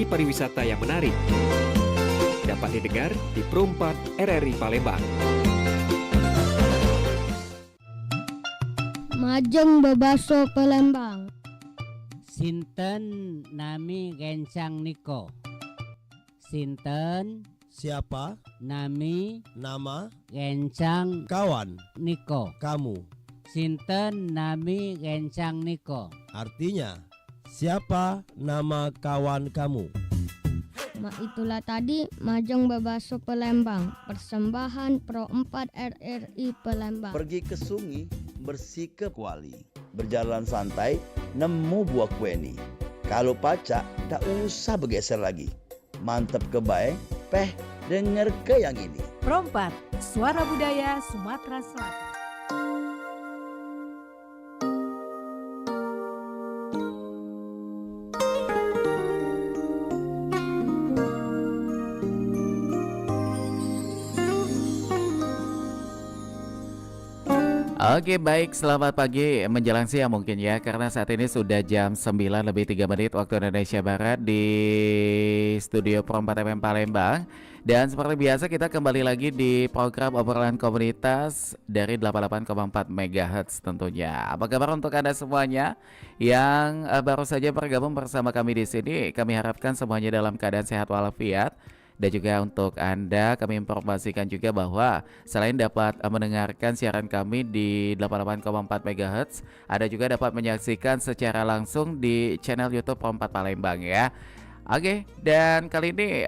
pariwisata yang menarik. Dapat didengar di Pro 4 RRI Palembang. Majeng bebaso Palembang. Sinten nami Gencang Niko. Sinten Siapa? nami Nama? Gencang Kawan? Niko. Kamu? Sinten nami Gencang Niko. Artinya, siapa nama kawan kamu? Itulah tadi Majeng bebaso Palembang. Persembahan Pro 4 RRI Palembang. Pergi ke sungai, bersih ke kuali. Berjalan santai, nemu buah kueni. Kalau pacak, tak usah bergeser lagi. Mantep kebaik, denger ke yang ini. Pro 4, Suara Budaya Sumatera Selatan. Oke, baik, selamat pagi menjelang siang mungkin ya, karena saat ini sudah jam 9:03 waktu Indonesia Barat di studio Pro 4 FM Palembang. Dan seperti biasa kita kembali lagi di program obrolan komunitas dari 88,4 MHz tentunya. Apa kabar untuk Anda semuanya yang baru saja bergabung bersama kami di sini? Kami harapkan semuanya dalam keadaan sehat walafiat. Dan juga untuk Anda kami informasikan juga bahwa selain dapat mendengarkan siaran kami di 88,4 MHz, Anda juga dapat menyaksikan secara langsung di channel YouTube Pro 4 Palembang ya. Oke, dan kali ini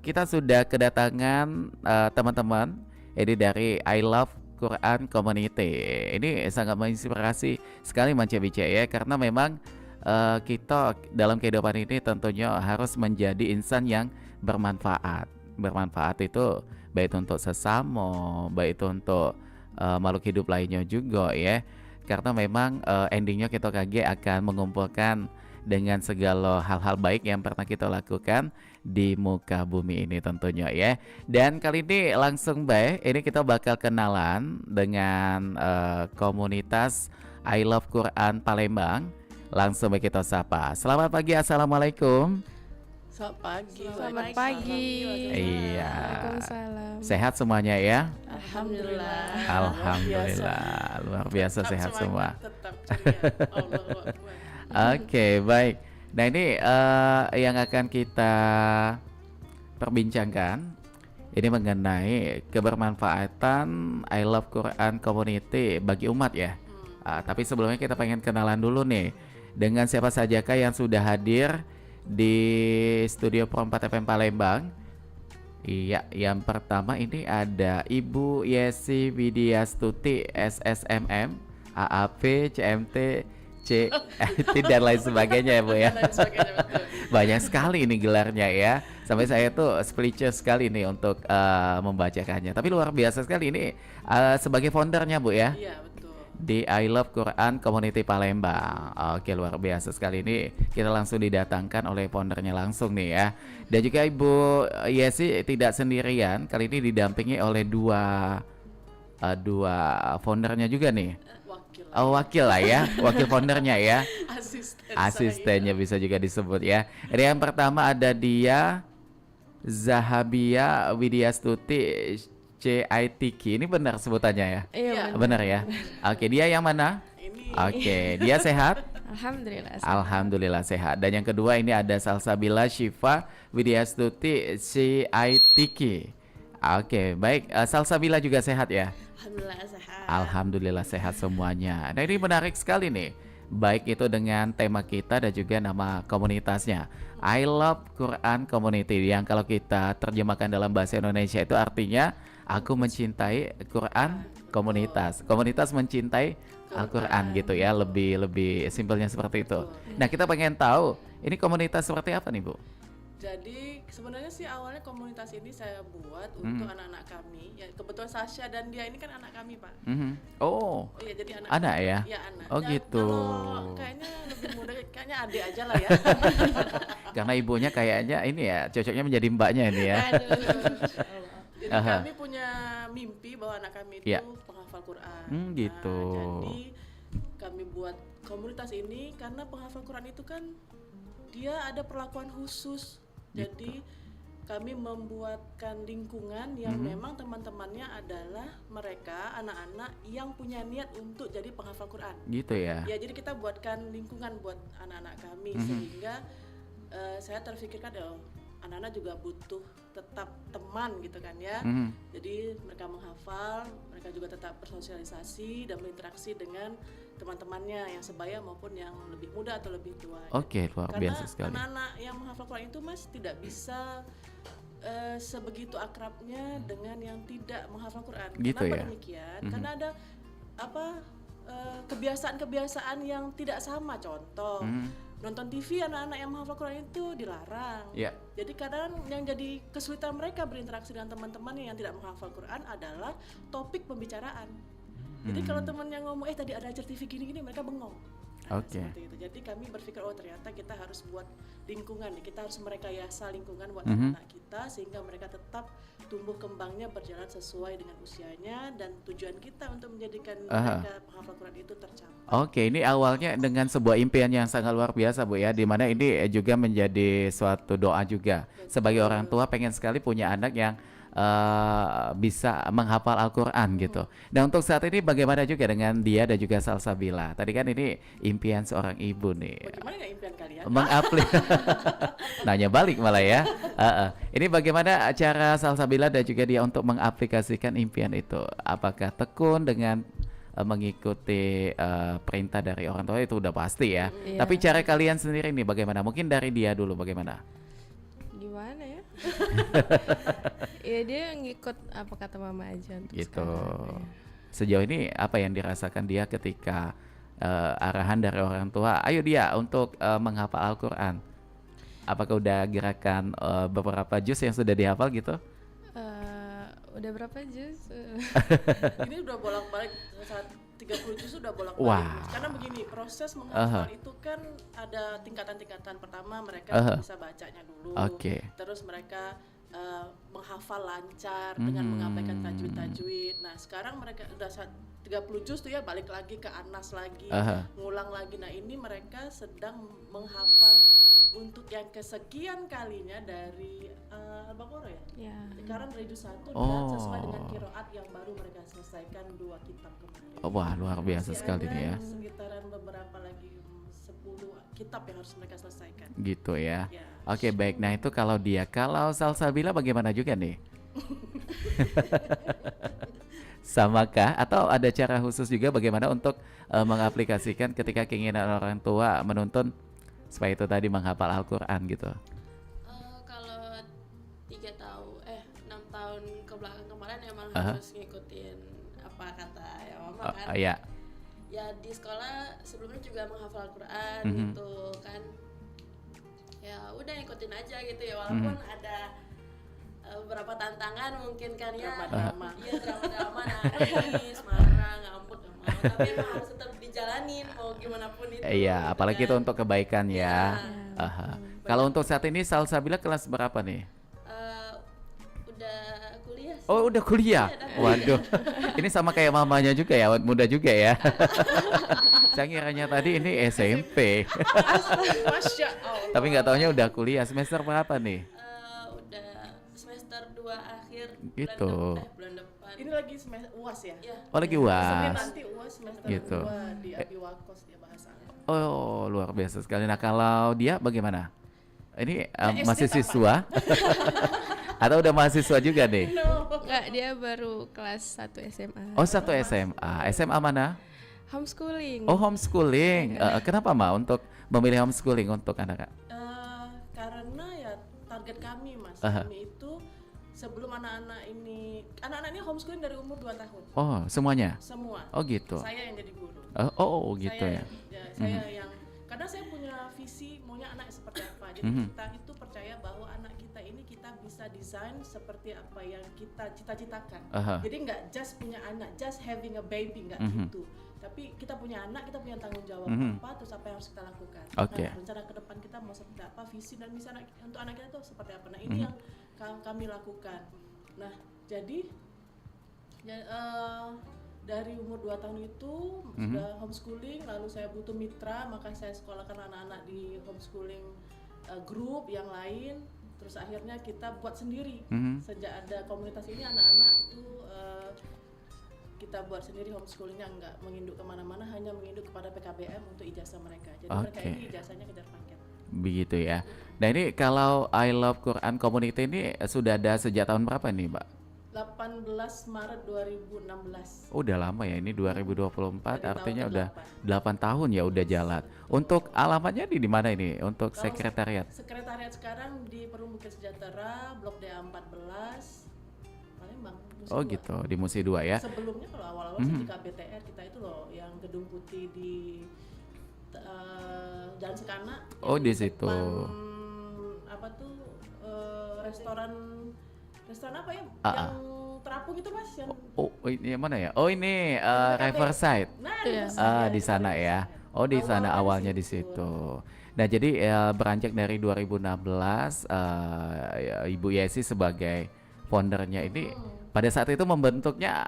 kita sudah kedatangan teman-teman ini dari I Love Quran Community. Ini sangat menginspirasi sekali Manca Bica ya, karena memang kita dalam kehidupan ini tentunya harus menjadi insan yang bermanfaat. Bermanfaat itu baik untuk sesama, baik itu untuk makhluk hidup lainnya juga ya. Karena memang endingnya kita kaget akan mengumpulkan dengan segala hal-hal baik yang pernah kita lakukan di muka bumi ini tentunya ya. Dan kali ini langsung ini kita bakal kenalan dengan komunitas I Love Quran Palembang. Langsung kita sapa. Selamat pagi, assalamualaikum. Selamat pagi. Iya. Waalaikumsalam. Sehat semuanya ya? Alhamdulillah. Alhamdulillah. Luar biasa sehat semua. Tetap ceria. Oke, baik. Nah ini yang akan kita perbincangkan ini mengenai kebermanfaatan I Love Quran Community bagi umat ya. Tapi sebelumnya kita pengen kenalan dulu nih dengan siapa sajakah yang sudah hadir di studio Pro 4 FM Palembang. Iya, yang pertama ini ada Ibu Yesi Widyastuti SSMM, AAP, CMT, dan lain sebagainya ya Bu ya. Banyak sekali ini gelarnya ya. Sampai saya tuh speechless sekali nih untuk membacakannya. Tapi luar biasa sekali ini sebagai foundernya Bu ya. Iya, betul. Di I Love Quran Community Palembang. Oke, luar biasa sekali ini. Kita langsung didatangkan oleh foundernya langsung nih ya. Dan juga Ibu Yesi tidak sendirian. Kali ini didampingi oleh dua foundernya juga nih. Wakil lah ya, wakil foundernya ya. Asistennya bisa juga disebut ya. Ini yang pertama ada dia Zahabia Widyastuti CITK. Ini benar sebutannya ya? Iya, benar ya. Oke, dia yang mana? Oke, dia sehat? Alhamdulillah. Alhamdulillah sehat. Dan yang kedua ini ada Salsabila Syifa Widyastuti CITK. Oke, baik. Salsabila juga sehat ya? Alhamdulillah sehat. Alhamdulillah sehat semuanya. Nah ini menarik sekali nih. Baik itu dengan tema kita dan juga nama komunitasnya I Love Quran Community, yang kalau kita terjemahkan dalam bahasa Indonesia itu artinya aku mencintai Quran komunitas. Komunitas mencintai Al-Quran gitu ya. Lebih simpelnya seperti itu. Nah kita pengen tahu ini komunitas seperti apa nih Bu? Jadi sebenarnya sih awalnya komunitas ini saya buat untuk anak-anak kami. Ya kebetulan Sasha dan dia ini kan anak kami, Pak. Oh iya, jadi anak ya? Iya, anak. Oh Dan gitu. Kalau kayaknya lebih muda, kayaknya adik aja lah ya. Karena ibunya kayaknya ini ya cocoknya menjadi mbaknya ini ya. Jadi kami punya mimpi bahwa anak kami itu penghafal Quran. Gitu. Jadi kami buat komunitas ini karena penghafal Quran itu kan dia ada perlakuan khusus. Jadi kami membuatkan lingkungan yang memang teman-temannya adalah mereka anak-anak yang punya niat untuk jadi penghafal Quran. Gitu ya. Ya, jadi kita buatkan lingkungan buat anak-anak kami sehingga saya terfikirkan anak-anak juga butuh tetap teman gitu kan ya. Jadi mereka menghafal, mereka juga tetap bersosialisasi dan berinteraksi dengan teman-temannya yang sebaya maupun yang lebih muda atau lebih tua. Oke, luar biasa Karena sekali. anak-anak yang menghafal Quran itu Mas tidak bisa sebegitu akrabnya dengan yang tidak menghafal Quran. Gitu Kenapa ya? demikian? Karena ada kebiasaan-kebiasaan yang tidak sama. Contoh, nonton TV anak-anak yang menghafal Quran itu dilarang. Ya. Jadi kadang yang jadi kesulitan mereka berinteraksi dengan teman-teman yang tidak menghafal Quran adalah topik pembicaraan. Jadi kalau temennya ngomong tadi ada ajar TV gini-gini, mereka bengong. Oke. Seperti itu. Jadi kami berpikir ternyata kita harus buat lingkungan, kita harus merekayasa lingkungan buat anak-anak kita sehingga mereka tetap tumbuh kembangnya berjalan sesuai dengan usianya dan tujuan kita untuk menjadikan mereka penghafal Quran itu tercapai. Oke, ini awalnya dengan sebuah impian yang sangat luar biasa Bu ya, di mana ini juga menjadi suatu doa juga. Sebagai orang tua pengen sekali punya anak yang bisa menghafal Al-Quran gitu. Dan untuk saat ini bagaimana juga dengan dia dan juga Salsabila? Tadi kan ini impian seorang ibu nih. Bagaimana ya impian kalian? Nanya balik malah ya. Ini bagaimana cara Salsabila dan juga dia untuk mengaplikasikan impian itu? Apakah tekun dengan mengikuti perintah dari orang tua itu udah pasti ya. Tapi cara kalian sendiri nih bagaimana? Mungkin dari dia dulu bagaimana? Gimana ya? Ya dia ngikut apa kata mama aja untuk Gitu. sekarang, ya. Sejauh ini apa yang dirasakan dia ketika arahan dari orang tua, ayo dia untuk menghafal Al-Quran? Apakah udah gerakan beberapa juz yang sudah dihafal gitu? Udah berapa juz? Ini udah bolak-balik saat 30 juz sudah bolak-balik. Wah. Karena begini, proses menghafal itu kan ada tingkatan-tingkatan. Pertama mereka bisa bacanya dulu. Oke. Terus mereka menghafal lancar dengan mengabaikan tajwid-tajwid. Nah, sekarang mereka udah 30 juz tuh ya balik lagi ke Anas lagi, ngulang lagi. Nah, ini mereka sedang menghafal untuk yang kesekian kalinya dari Al-Baqarah ya? Ya. Sekarang dari juz 1 dan sesuai dengan qiraat yang baru mereka selesaikan 2 kitab kemarin. Wah, luar biasa Masih sekali ada nih ya. sekitaran beberapa lagi 10 kitab yang harus mereka selesaikan. Gitu ya. Ya. Oke, baik. Nah, itu kalau dia. Kalau Salsabila bagaimana juga nih? Samakah? Atau ada cara khusus juga bagaimana untuk mengaplikasikan ketika keinginan orang tua menuntun supaya itu tadi menghafal Al-Quran gitu? Kalau 6 tahun ke belakang kemarin emang harus ngikutin apa kata ya mama kan. Iya. Ya di sekolah sebelumnya juga menghafal Al-Quran gitu kan. Ya udah ikutin aja gitu ya walaupun ada beberapa tantangan mungkin kan ya. Drama-drama. Iya drama-drama nangis, marah, ngambek gak mau. Tapi emang harus tetap dijalanin mau gimana pun itu. Iya, gitu apalagi kan. itu untuk kebaikan ya. Ya. Kalau untuk saat ini Salsabila kelas berapa nih? Udah kuliah sih. Oh, udah kuliah. Waduh. Ini sama kayak mamanya juga ya, awet muda juga ya. Saya ngiranya tadi ini SMP. Masya Allah. Tapi nggak taunya udah kuliah. Semester berapa nih? Udah semester 2 akhir Gitu. bulan depan. Ini lagi semester UAS ya? Ya. Oh, lagi Senin UAS. nanti UAS semester Gitu. 2 di Abiwakos dia bahasanya. Oh, luar biasa sekali. Nah, kalau dia bagaimana? Ini SD masih apa? siswa? Atau udah mahasiswa juga nih? Enggak, dia baru kelas 1 SMA. Oh, satu SMA. SMA mana? Homeschooling. Oh, homeschooling. Kenapa Ma untuk memilih homeschooling untuk anak? Karena ya target kami Mas, kami itu sebelum anak-anak ini homeschooling dari umur 2 tahun. Oh, semuanya? Semua. Oh, gitu. Saya yang jadi guru. Oh, gitu ya. Saya yang karena saya punya visi maunya anak seperti apa. Jadi kita itu percaya bahwa anak kita ini kita bisa desain seperti apa yang kita cita-citakan. Jadi nggak just punya anak, just having a baby, nggak gitu. Tapi kita punya anak, kita punya tanggung jawab apa, terus apa yang harus kita lakukan. Oke. Nah, rencana ke depan kita mau seperti apa, visi dan misi untuk anak kita itu seperti apa. Nah, ini yang kami lakukan. Nah, jadi dari umur 2 tahun itu sudah homeschooling, lalu saya butuh mitra, maka saya sekolahkan anak-anak di homeschooling grup yang lain, terus akhirnya kita buat sendiri. Sejak ada komunitas ini anak-anak itu kita buat sendiri, homeschoolingnya nggak menginduk kemana-mana, hanya menginduk kepada PKBM untuk ijazah mereka. Jadi mereka ini ijazahnya kejar paket. Begitu ya. Nah ini kalau I Love Quran Community ini sudah ada sejak tahun berapa nih Mbak? 18 Maret 2016. Udah lama ya, ini 2024 Dari artinya tahun udah 8 tahun ya udah jalan. Untuk alamatnya di mana ini? Untuk Kalau sekretariat? Sekretariat sekarang di Perum Bukit Sejahtera, Blok DA 14, Palembang. Musi Oh 2. gitu, di Musi 2 ya. Sebelumnya kalau awal-awal sih di KBTR kita itu loh, yang gedung putih di Jalan Sekana. Oh yang di situ. depan, apa tuh restoran apa ya? Yang terapung itu Mas, yang Oh ini yang mana ya? Oh ini PKB. Riverside. Nah, Iya. Riverside, Di sana ya. Oh di sana awalnya di situ. situ. Nah jadi beranjak dari 2016 Ibu Yesi sebagai foundernya ini pada saat itu membentuknya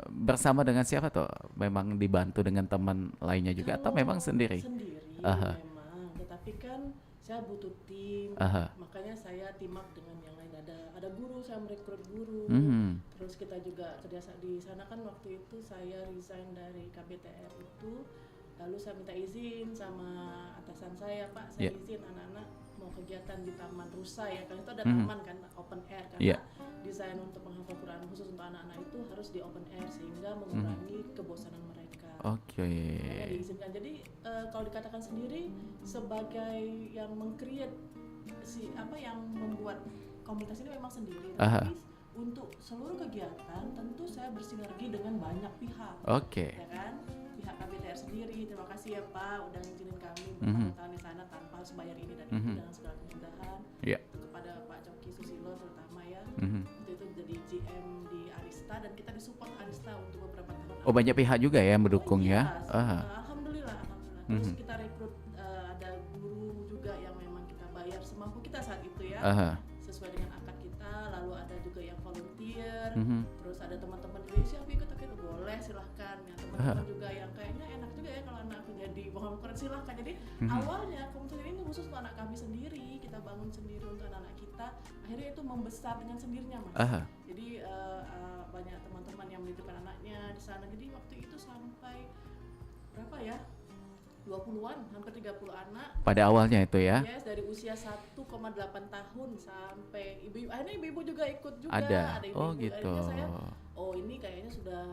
bersama dengan siapa tuh? Memang dibantu dengan teman lainnya juga atau memang sendiri? Sendiri Aha. memang, tetapi kan saya butuh tim, Aha. makanya saya team up dengan yang lain. Ada guru, saya merekrut guru. Terus kita juga kerja di sana kan waktu itu saya resign dari KBTR itu, lalu saya minta izin sama atasan saya, Pak, saya izin anak-anak mau kegiatan di Taman Rusa ya, kan itu ada taman kan open air, karena desain untuk menghafal Quran khusus untuk anak-anak itu harus di open air sehingga mengurangi kebosanan mereka. Oke. Makanya diizinkan. Jadi kalau dikatakan sendiri sebagai yang meng-create yang membuat komunitas ini memang sendiri, tapi untuk seluruh kegiatan tentu saya bersinergi dengan banyak pihak. Oke. Ya kan? Pihak KBTR sendiri, terima kasih ya Pak udah ngizinin kami bertahun-tahun di sana tanpa harus bayar ini dan itu dengan segala kemudahan. Kepada Pak Coki Susilo terutama ya. Itu jadi GM di Arista dan kita disupport Arista untuk beberapa tahun. Oh banyak pihak juga ya yang mendukung ya? Alhamdulillah. Terus kita rekrut ada guru juga yang memang kita bayar semampu kita saat itu ya. Sesuai dengan akad kita, lalu ada juga yang volunteer, terus ada teman-teman dari siapa ikut boleh silahkan ya, teman-teman juga yang kayaknya enak juga ya kalau anak aku jadi penghafal Quran silahkan. Jadi awalnya komunitas ini khusus untuk anak kami sendiri, kita bangun sendiri untuk anak-anak kita, akhirnya itu membesar dengan sendirinya Mas. Jadi banyak teman-teman yang menitipkan anaknya di sana, jadi waktu itu sampai berapa ya? 20-an, hampir 30 anak. Pada awalnya itu ya? Yes, dari usia 1,8 tahun sampai ibu-ibu. Akhirnya ibu-ibu juga ikut juga. Ada ibu-ibu. oh gitu. Akhirnya saya, ini kayaknya sudah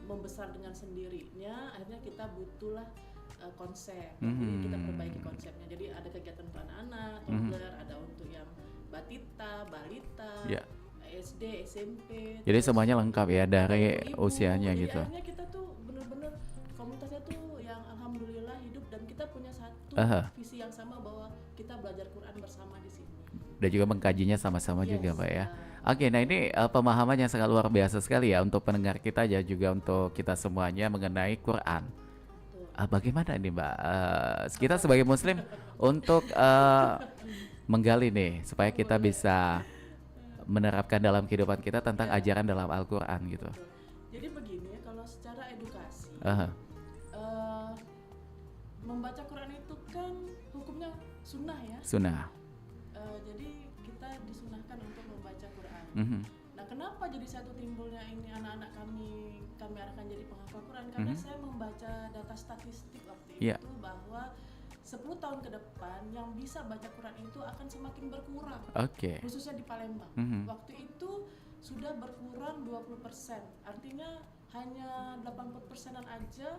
membesar dengan sendirinya. Akhirnya kita butuhlah konsep. Jadi kita perbaiki konsepnya. Jadi ada kegiatan untuk anak-anak, toddler, ada untuk yang batita, balita, SD, SMP. Jadi semuanya lengkap ya dari ibu-ibu. usianya Jadi gitu. akhirnya kita tuh bener-bener komunitasnya tuh yang alhamdulillah hidup dan kita punya satu visi yang sama bahwa kita belajar Quran bersama di sini. Dan juga mengkajinya sama-sama juga Pak ya. Oke, nah ini pemahaman yang sangat luar biasa sekali ya untuk pendengar kita ya juga untuk kita semuanya mengenai Quran. Bagaimana ini Mbak? Kita sebagai Muslim untuk menggali nih supaya kita bisa menerapkan dalam kehidupan kita tentang ajaran dalam Al-Quran gitu. Jadi begini ya, kalau secara edukasi membaca Quran itu kan hukumnya sunnah ya. Sunnah. Jadi kita disunahkan untuk membaca Quran. Nah kenapa jadi satu timbulnya ini anak-anak kami arahkan jadi penghafal Quran? Karena saya membaca data statistik waktu itu bahwa 10 tahun ke depan yang bisa baca Quran itu akan semakin berkurang. Khususnya di Palembang. Waktu itu sudah berkurang 20%. Artinya hanya 80%-an aja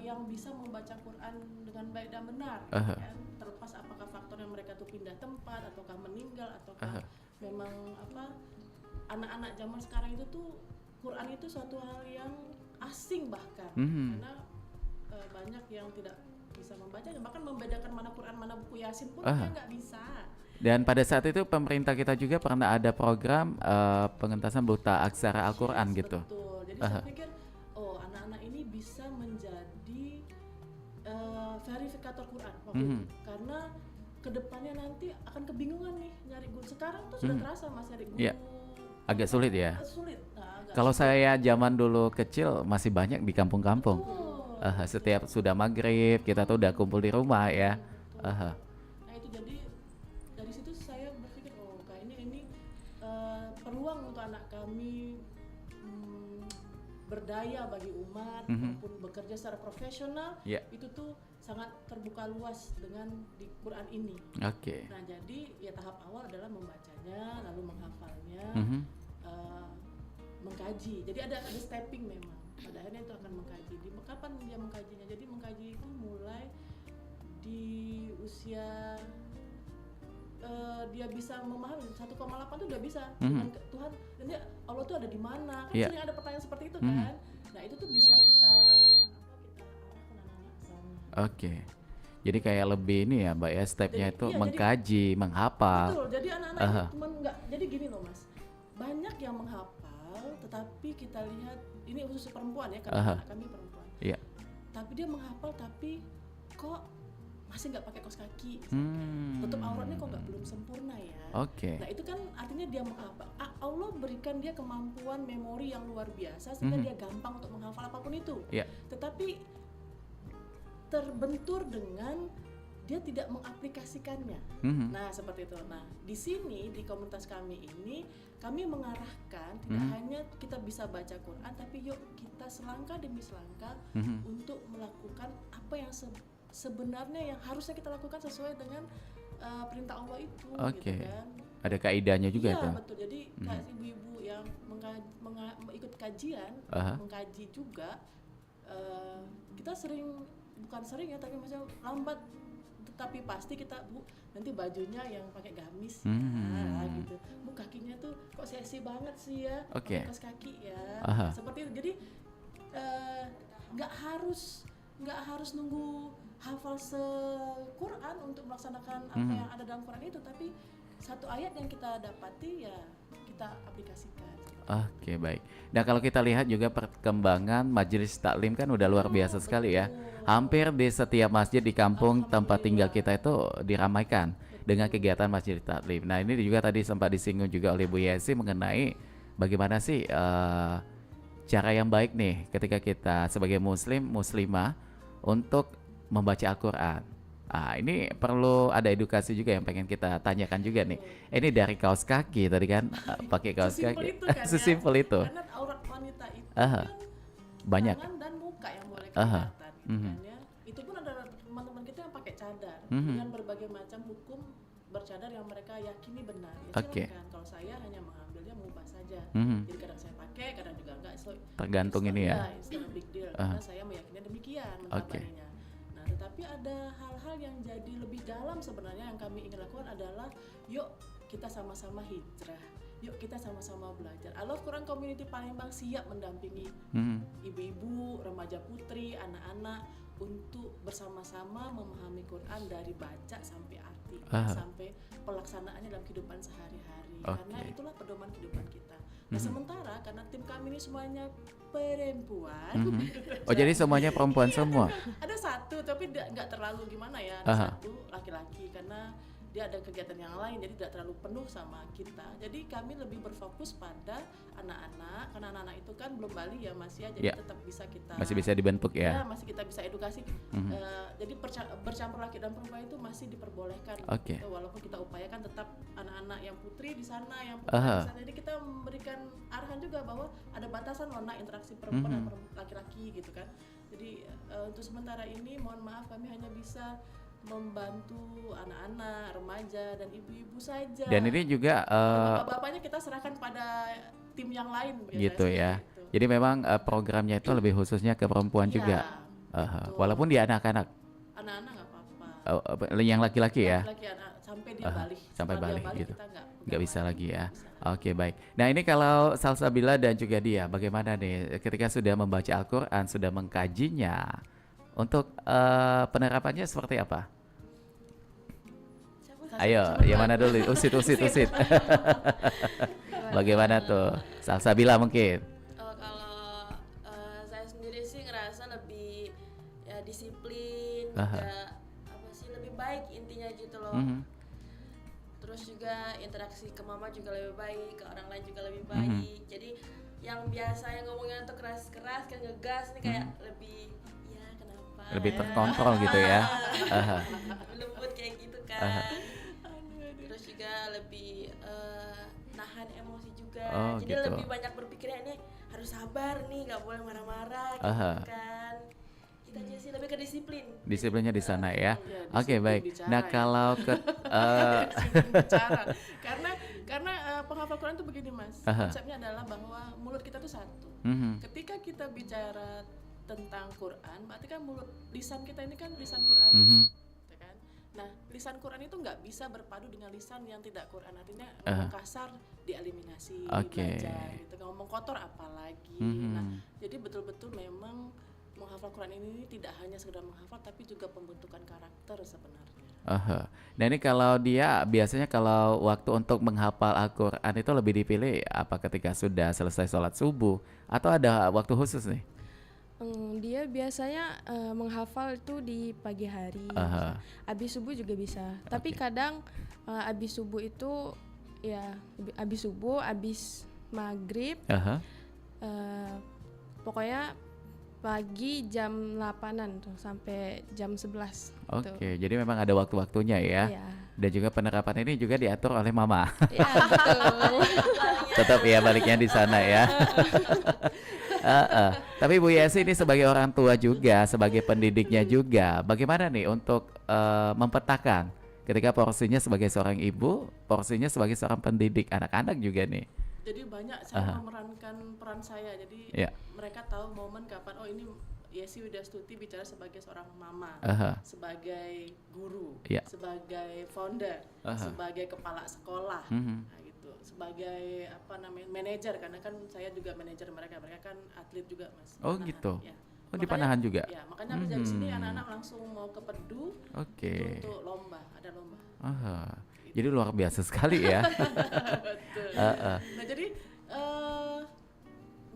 yang bisa membaca Quran dengan baik dan benar. Kan? Terlepas apakah faktornya mereka tuh pindah tempat ataukah meninggal ataukah memang anak-anak zaman sekarang itu tuh Quran itu suatu hal yang asing bahkan karena banyak yang tidak bisa membaca dan bahkan membedakan mana Quran mana buku Yasin pun dia nggak bisa. Dan pada saat itu pemerintah kita juga pernah ada program pengentasan buta aksara Al-Quran gitu. Betul. Jadi saya pikir anak-anak ini bisa menjadi verifikator Quran waktu itu. Karena kedepannya nanti akan kebingungan nih nyari guru. Sekarang tuh sudah terasa Mas nyari guru. Agak sulit ya. Sulit. Kalau saya zaman dulu kecil masih banyak di kampung-kampung. Setiap sudah maghrib kita tuh udah kumpul di rumah ya. Aha. Nah itu jadi dari situ saya berpikir oh kayaknya ini peluang untuk anak kami berdaya bagi umat maupun bekerja secara profesional itu tuh sangat terbuka luas dengan di Quran ini. Oke. Nah jadi ya tahap awal adalah membacanya, lalu menghafalnya, mengkaji. Jadi ada stepping memang. Pada akhirnya itu akan mengkaji. Kapan dia mengkajinya? Jadi mengkaji itu mulai di usia dia bisa memahami 1,8 tuh udah bisa dengan Tuhan, dan dia Allah tuh ada di mana kan sering ada pertanyaan seperti itu kan. Nah itu tuh bisa kita arahkan anak-anak sama. Oke. Jadi kayak lebih ini ya Mbak ya, stepnya itu mengkaji, menghafal. Betul. Jadi anak-anak cuma nggak. Jadi gini loh Mas, banyak yang menghafal, tetapi kita lihat ini khusus perempuan ya, karena anak kami perempuan. Iya. Tapi dia menghafal tapi kok masih nggak pakai kaos kaki, tutup auratnya kok belum sempurna ya. Oke. Nah itu kan artinya dia menghafal. Allah berikan dia kemampuan memori yang luar biasa sehingga dia gampang untuk menghafal apapun itu. Yeah. Tetapi terbentur dengan dia tidak mengaplikasikannya. Nah seperti itu. Nah di sini di komunitas kami ini kami mengarahkan tidak hanya kita bisa baca Quran, tapi yuk kita selangkah demi selangkah untuk melakukan apa yang sebenarnya yang harusnya kita lakukan sesuai dengan perintah Allah itu. Gitu kan. Ada kaidahnya juga itu. Iya betul. Jadi ibu-ibu yang ikut kajian, mengkaji juga, kita bukan sering ya, tapi maksudnya lambat tetapi pasti kita nanti bajunya yang pakai gamis ya, gitu. Kakinya tuh kok seksi banget sih ya, pakai kaos kaki ya. Seperti itu. Jadi nggak harus nunggu hafal se-Quran untuk melaksanakan apa yang ada dalam Quran itu, tapi satu ayat yang kita dapati ya kita aplikasikan. Oke, baik. Nah kalau kita lihat juga perkembangan majelis taklim kan udah luar biasa sekali ya. Hampir di setiap masjid di kampung tempat tinggal kita itu diramaikan dengan kegiatan majelis taklim. Nah ini juga tadi sempat disinggung juga oleh Bu Yesi mengenai bagaimana sih cara yang baik nih ketika kita sebagai muslimah untuk membaca Al-Quran. Ini perlu ada edukasi juga yang pengen kita tanyakan juga nih. Ini dari kaos kaki tadi kan, pakai kaos kaki. Sesimpel itu. Karena aurat wanita itu kan banyak. tangan dan muka yang boleh kelihatan. Ya. Itu pun ada teman-teman kita yang pakai cadar dengan berbagai macam hukum bercadar yang mereka yakini benar. Ya silakan. Kalau saya hanya mengambilnya mubah saja. Jadi kadang saya pakai, kadang juga enggak. Tergantung ini ya. It's not a big deal. Karena saya meyakini demikian mentabaninya. Tetapi ada hal-hal yang jadi lebih dalam sebenarnya yang kami ingin lakukan adalah yuk kita sama-sama hijrah, yuk kita sama-sama belajar. Al Quran Community Palembang siap mendampingi ibu-ibu, remaja putri, anak-anak untuk bersama-sama memahami Quran dari baca sampai arti, sampai pelaksanaannya dalam kehidupan sehari-hari. Karena itulah pedoman kehidupan kita. Nah sementara karena tim kami ini semuanya perempuan. Jadi semuanya perempuan semua? Ada satu tapi nggak terlalu gimana ya, ada satu laki-laki karena dia ada kegiatan yang lain jadi tidak terlalu penuh sama kita. Jadi kami lebih berfokus pada anak-anak karena anak-anak itu kan belum balik ya Mas ya, jadi tetap bisa kita masih bisa dibentuk ya. Masih kita bisa edukasi. Jadi bercampur laki dan perempuan itu masih diperbolehkan. Gitu, walaupun kita upayakan tetap anak-anak yang putri di sana, yang putri di sana. Jadi kita memberikan arahan juga bahwa ada batasan warna interaksi perempuan dan laki-laki gitu kan. Jadi untuk sementara ini mohon maaf kami hanya bisa membantu anak-anak, remaja dan ibu-ibu saja. Dan ini juga bapak-bapaknya kita serahkan pada tim yang lain gitu ya. Gitu. Jadi memang programnya itu lebih khususnya ke perempuan juga. Walaupun dia anak-anak. Anak-anak nggak apa-apa. Yang laki-laki ya. Laki-laki sampai dia balik. Sampai balik gitu. Nggak bisa lagi ya. Bisa. Oke, baik. Nah ini kalau Salsabila dan juga dia, bagaimana nih ketika sudah membaca Al-Quran, sudah mengkajinya, untuk penerapannya seperti apa? Ayo, yang mana dulu? Usit. Bagaimana tuh? Salsabila mungkin. Kalau saya sendiri sih ngerasa lebih ya disiplin, juga apa sih lebih baik intinya gitu loh. Terus juga interaksi ke mama juga lebih baik, ke orang lain juga lebih baik. Jadi yang biasa yang ngomongnya tuh keras-keras kan ngegas nih kayak lebih ya kenapa Lebih terkontrol gitu ya. Lembut kayak gitu kan. Terus juga lebih nahan emosi juga. Jadi gitu. lebih banyak berpikirnya ini harus sabar nih, nggak boleh marah-marah gitu kan. Kita aja sih lebih ke disiplin. Disiplinnya di sana ya. Ya, Oke, disiplin baik. bicara Nah, ya. kalau Disiplin bicara. Karena penghafal Quran itu begini Mas. Konsepnya adalah bahwa mulut kita tuh satu. Ketika kita bicara tentang Quran, berarti kan lisan kita ini kan lisan Quran. Gitu kan? Nah, lisan Quran itu nggak bisa berpadu dengan lisan yang tidak Quran. Artinya ngomong kasar dieliminasi, belajar gitu. Ngomong kotor apalagi. Nah, jadi betul-betul memang menghafal Quran ini tidak hanya sekedar menghafal tapi juga pembentukan karakter sebenarnya. Nah, ini kalau dia biasanya kalau waktu untuk menghafal Al-Quran itu lebih dipilih apa ketika sudah selesai sholat subuh atau ada waktu khusus nih? Dia biasanya menghafal itu di pagi hari, abis subuh juga bisa. Tapi kadang abis subuh itu ya abis subuh, abis maghrib, pokoknya pagi jam 8-an tuh sampai jam 11. Oke, jadi memang ada waktu-waktunya ya. Iya. Dan juga penerapan ini juga diatur oleh mama. Iya, betul. Tetap ya baliknya di sana ya. Tapi Bu Yesi ini sebagai orang tua juga, sebagai pendidiknya juga, bagaimana nih untuk mempetakan ketika porsinya sebagai seorang ibu, porsinya sebagai seorang pendidik anak-anak juga nih? Jadi banyak saya memerankan peran saya. Jadi mereka tahu momen kapan ini Yesi Widastuti bicara sebagai seorang mama, sebagai guru, sebagai founder, sebagai kepala sekolah, nah gitu, sebagai manajer, karena kan saya juga manajer mereka kan atlet juga Mas. Oh Panahan, gitu. Ya. Oh di Panahan juga. Ya, makanya habis dari sini anak-anak langsung mau ke Pedu untuk lomba, ada lomba. Jadi luar biasa sekali ya. Betul. Nah jadi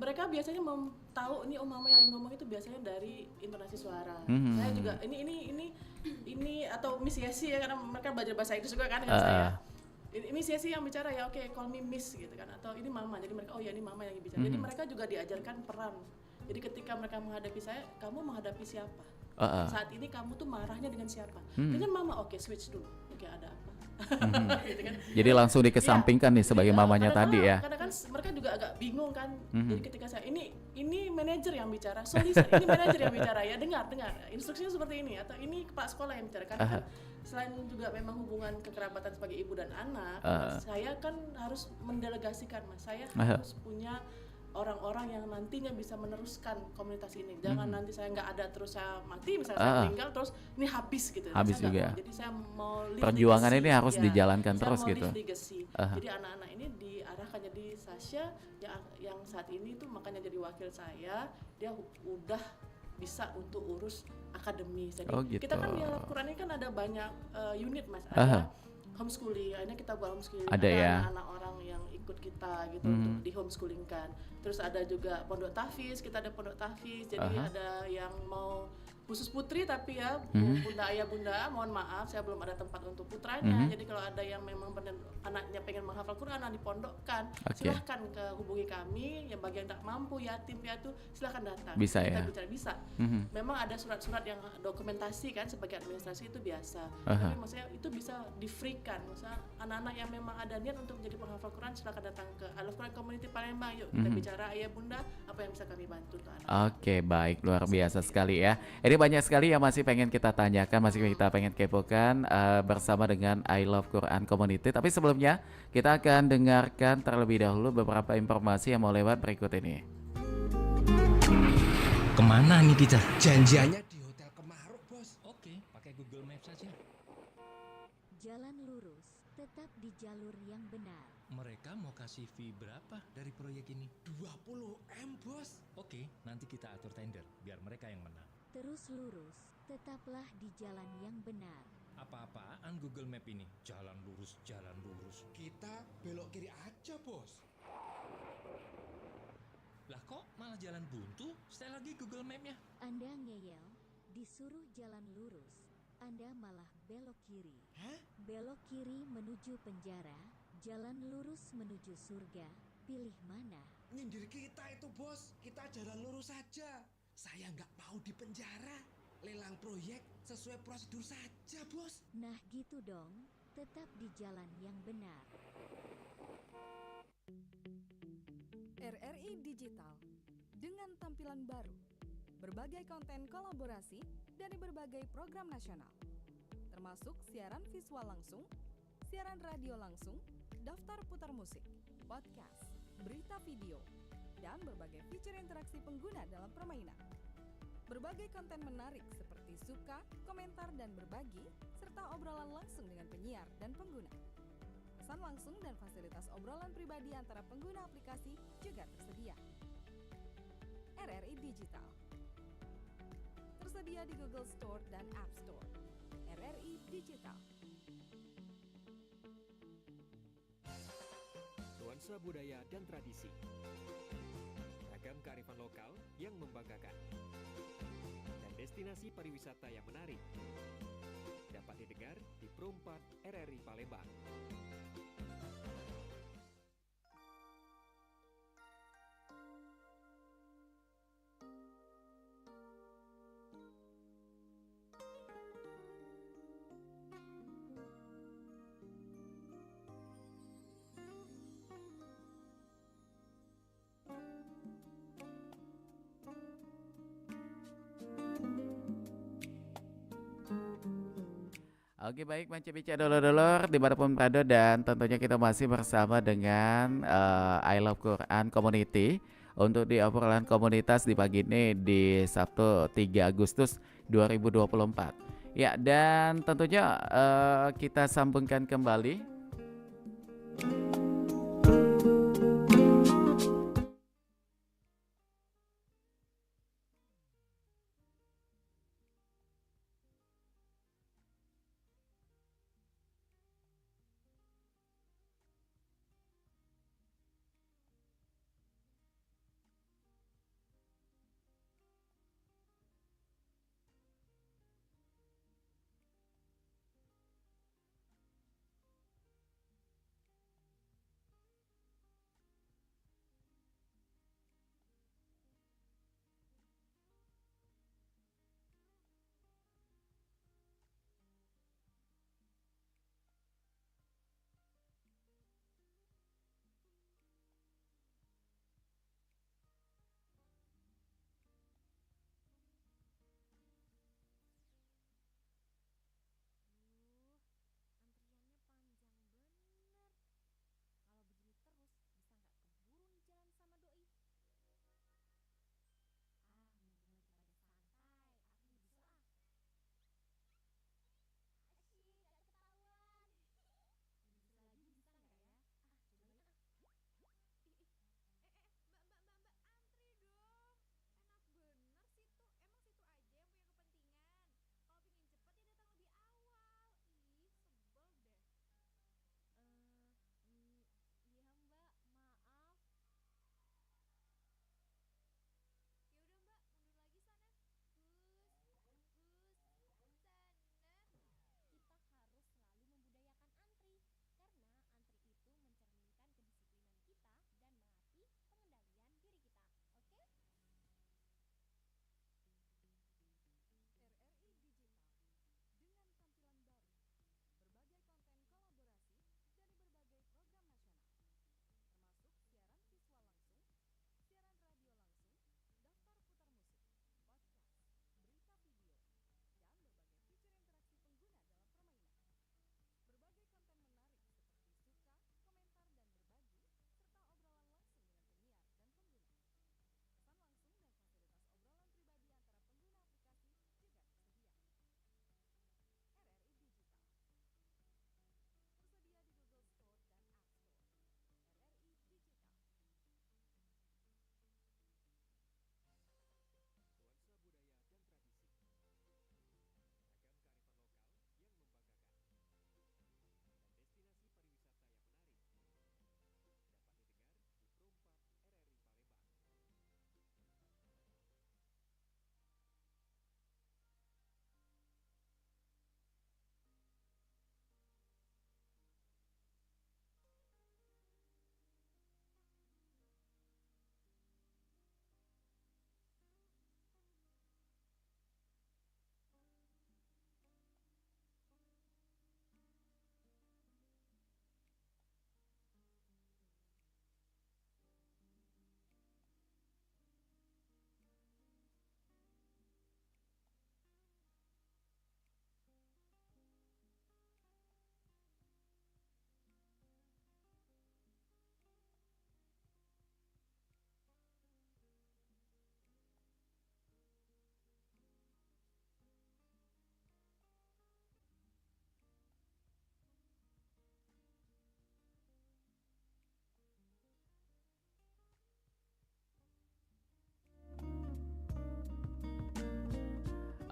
mereka biasanya tahu ini mama yang ngomong itu biasanya dari intonasi suara. Saya juga ini atau Miss Yesi ya, karena mereka belajar bahasa Inggris juga kan dengan saya. Ini Miss Yesi yang bicara ya, oke, call me Miss gitu kan, atau ini mama. Jadi mereka ini mama yang bicara. Jadi mereka juga diajarkan peran. Jadi ketika mereka menghadapi saya, kamu menghadapi siapa? Saat ini kamu tuh marahnya dengan siapa? Dengan mama, oke, switch dulu. Oke, ada apa? Gitu kan. Jadi langsung dikesampingkan nih sebagai mamanya tadi ya. Kadang kan mereka juga agak bingung kan. Jadi ketika saya ini manajer yang bicara, sorry ini manajer yang bicara ya, dengar instruksinya seperti ini, atau ini kepala sekolah yang bicara. Karena kan selain juga memang hubungan kekerabatan sebagai ibu dan anak, saya kan harus mendelegasikan Mas. Saya harus punya orang-orang yang nantinya bisa meneruskan komunitas ini. Jangan nanti saya nggak ada terus saya mati, misalnya saya meninggal terus ini habis gitu. Habis saya juga. Jadi saya mau perjuangan legacy, ini harus dijalankan terus gitu. Jadi anak-anak ini diarahkan, jadi Sasha yang saat ini tuh makanya jadi wakil saya, dia udah bisa untuk urus akademis. Jadi kita kan di Al-Quran ini kan ada banyak unit Mas. Ada homeschooling, akhirnya kita buat homeschooling. Ada anak-anak orang yang ikut kita gitu untuk di homeschoolingkan. Terus ada juga pondok tahfiz, kita ada pondok tahfiz. Jadi ada yang mau khusus putri tapi ya bunda ayah bunda mohon maaf saya belum ada tempat untuk putranya. Jadi kalau ada yang memang anaknya pengen menghafal Quran dipondokkan, silahkan hubungi kami. Yang bagi yang tak mampu, yatim piatu, silahkan datang. Bisa kita ya? bicara bisa. Memang ada surat-surat yang dokumentasi kan sebagai administrasi itu biasa. Tapi maksudnya itu bisa di-free-kan. Maksudnya anak-anak yang memang ada niat untuk menjadi penghafal Quran silahkan datang ke Al-Quran Community Palembang. Yuk kita bicara ayah bunda apa yang bisa kami bantu untuk anak. Oke, baik, luar biasa sekali ya. Ini banyak sekali yang masih pengen kita tanyakan, masih kita pengen kepokan bersama dengan I Love Quran Community. Tapi sebelumnya kita akan dengarkan terlebih dahulu beberapa informasi yang mau lewat berikut ini. Kemana nih kita? Janjiannya di Hotel Kemaruk, Bos. Oke, pakai Google Maps saja. Jalan lurus, tetap di jalur yang benar. Mereka mau kasih fee berapa dari proyek ini? 20M, Bos. Oke, nanti kita atur tender biar mereka yang menang. Terus lurus, tetaplah di jalan yang benar. Apa-apaan Google Map ini? Jalan lurus, jalan lurus. Kita belok kiri aja, Bos. Lah kok malah jalan buntu? Setel lagi Google Map-nya. Anda ngeyel, disuruh jalan lurus, Anda malah belok kiri. Hah? Belok kiri menuju penjara, jalan lurus menuju surga. Pilih mana? Nyindir kita itu, Bos. Kita jalan lurus saja. Saya nggak mau di penjara. lelang proyek sesuai prosedur saja, Bos. Nah gitu dong, tetap di jalan yang benar. RRI Digital dengan tampilan baru, berbagai konten kolaborasi dari berbagai program nasional, termasuk siaran visual langsung, siaran radio langsung, daftar putar musik, podcast, berita video, dan berbagai fitur interaksi pengguna dalam permainan. Berbagai konten menarik seperti suka, komentar, dan berbagi, serta obrolan langsung dengan penyiar dan pengguna. Pesan langsung dan fasilitas obrolan pribadi antara pengguna aplikasi juga tersedia. RRI Digital tersedia di Google Store dan App Store. RRI Digital. Nuansa budaya dan tradisi, ragam kearifan lokal yang membanggakan, dan destinasi pariwisata yang menarik dapat didengar di Pro 4 RRI Palembang. Oke baik Mancebica Dolor-Dolor dimanapun berada, dan tentunya kita masih bersama dengan I Love Quran Community untuk di obrolan komunitas di pagi ini di Sabtu 3 Agustus 2024. Ya, dan tentunya kita sambungkan kembali.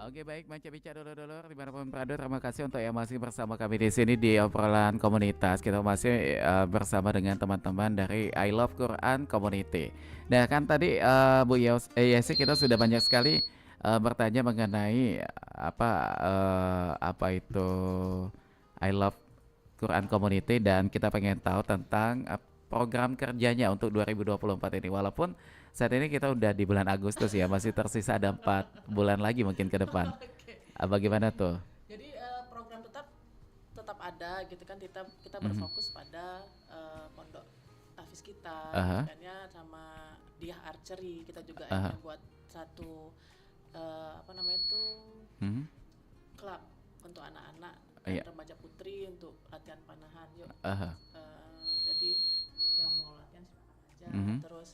Oke, baik, Manca Bica dulur-dulur dimanapun berada, terima kasih untuk yang masih bersama kami di sini di obrolan komunitas. Kita masih bersama dengan teman-teman dari I Love Quran Community. Nah, kan tadi Bu Yesi kita sudah banyak sekali bertanya mengenai apa itu I Love Quran Community, dan kita pengen tahu tentang program kerjanya untuk 2024 ini. Walaupun saat ini kita udah di bulan Agustus ya, masih tersisa ada 4 bulan lagi mungkin ke depan. Bagaimana tuh? Jadi program tetap ada gitu kan, kita berfokus pada pondok tahfiz kita, makanya sama Diah Archery kita juga buat satu klub untuk anak-anak dan remaja putri untuk latihan panahan. Yuk, jadi yang mau latihan silakan aja. Terus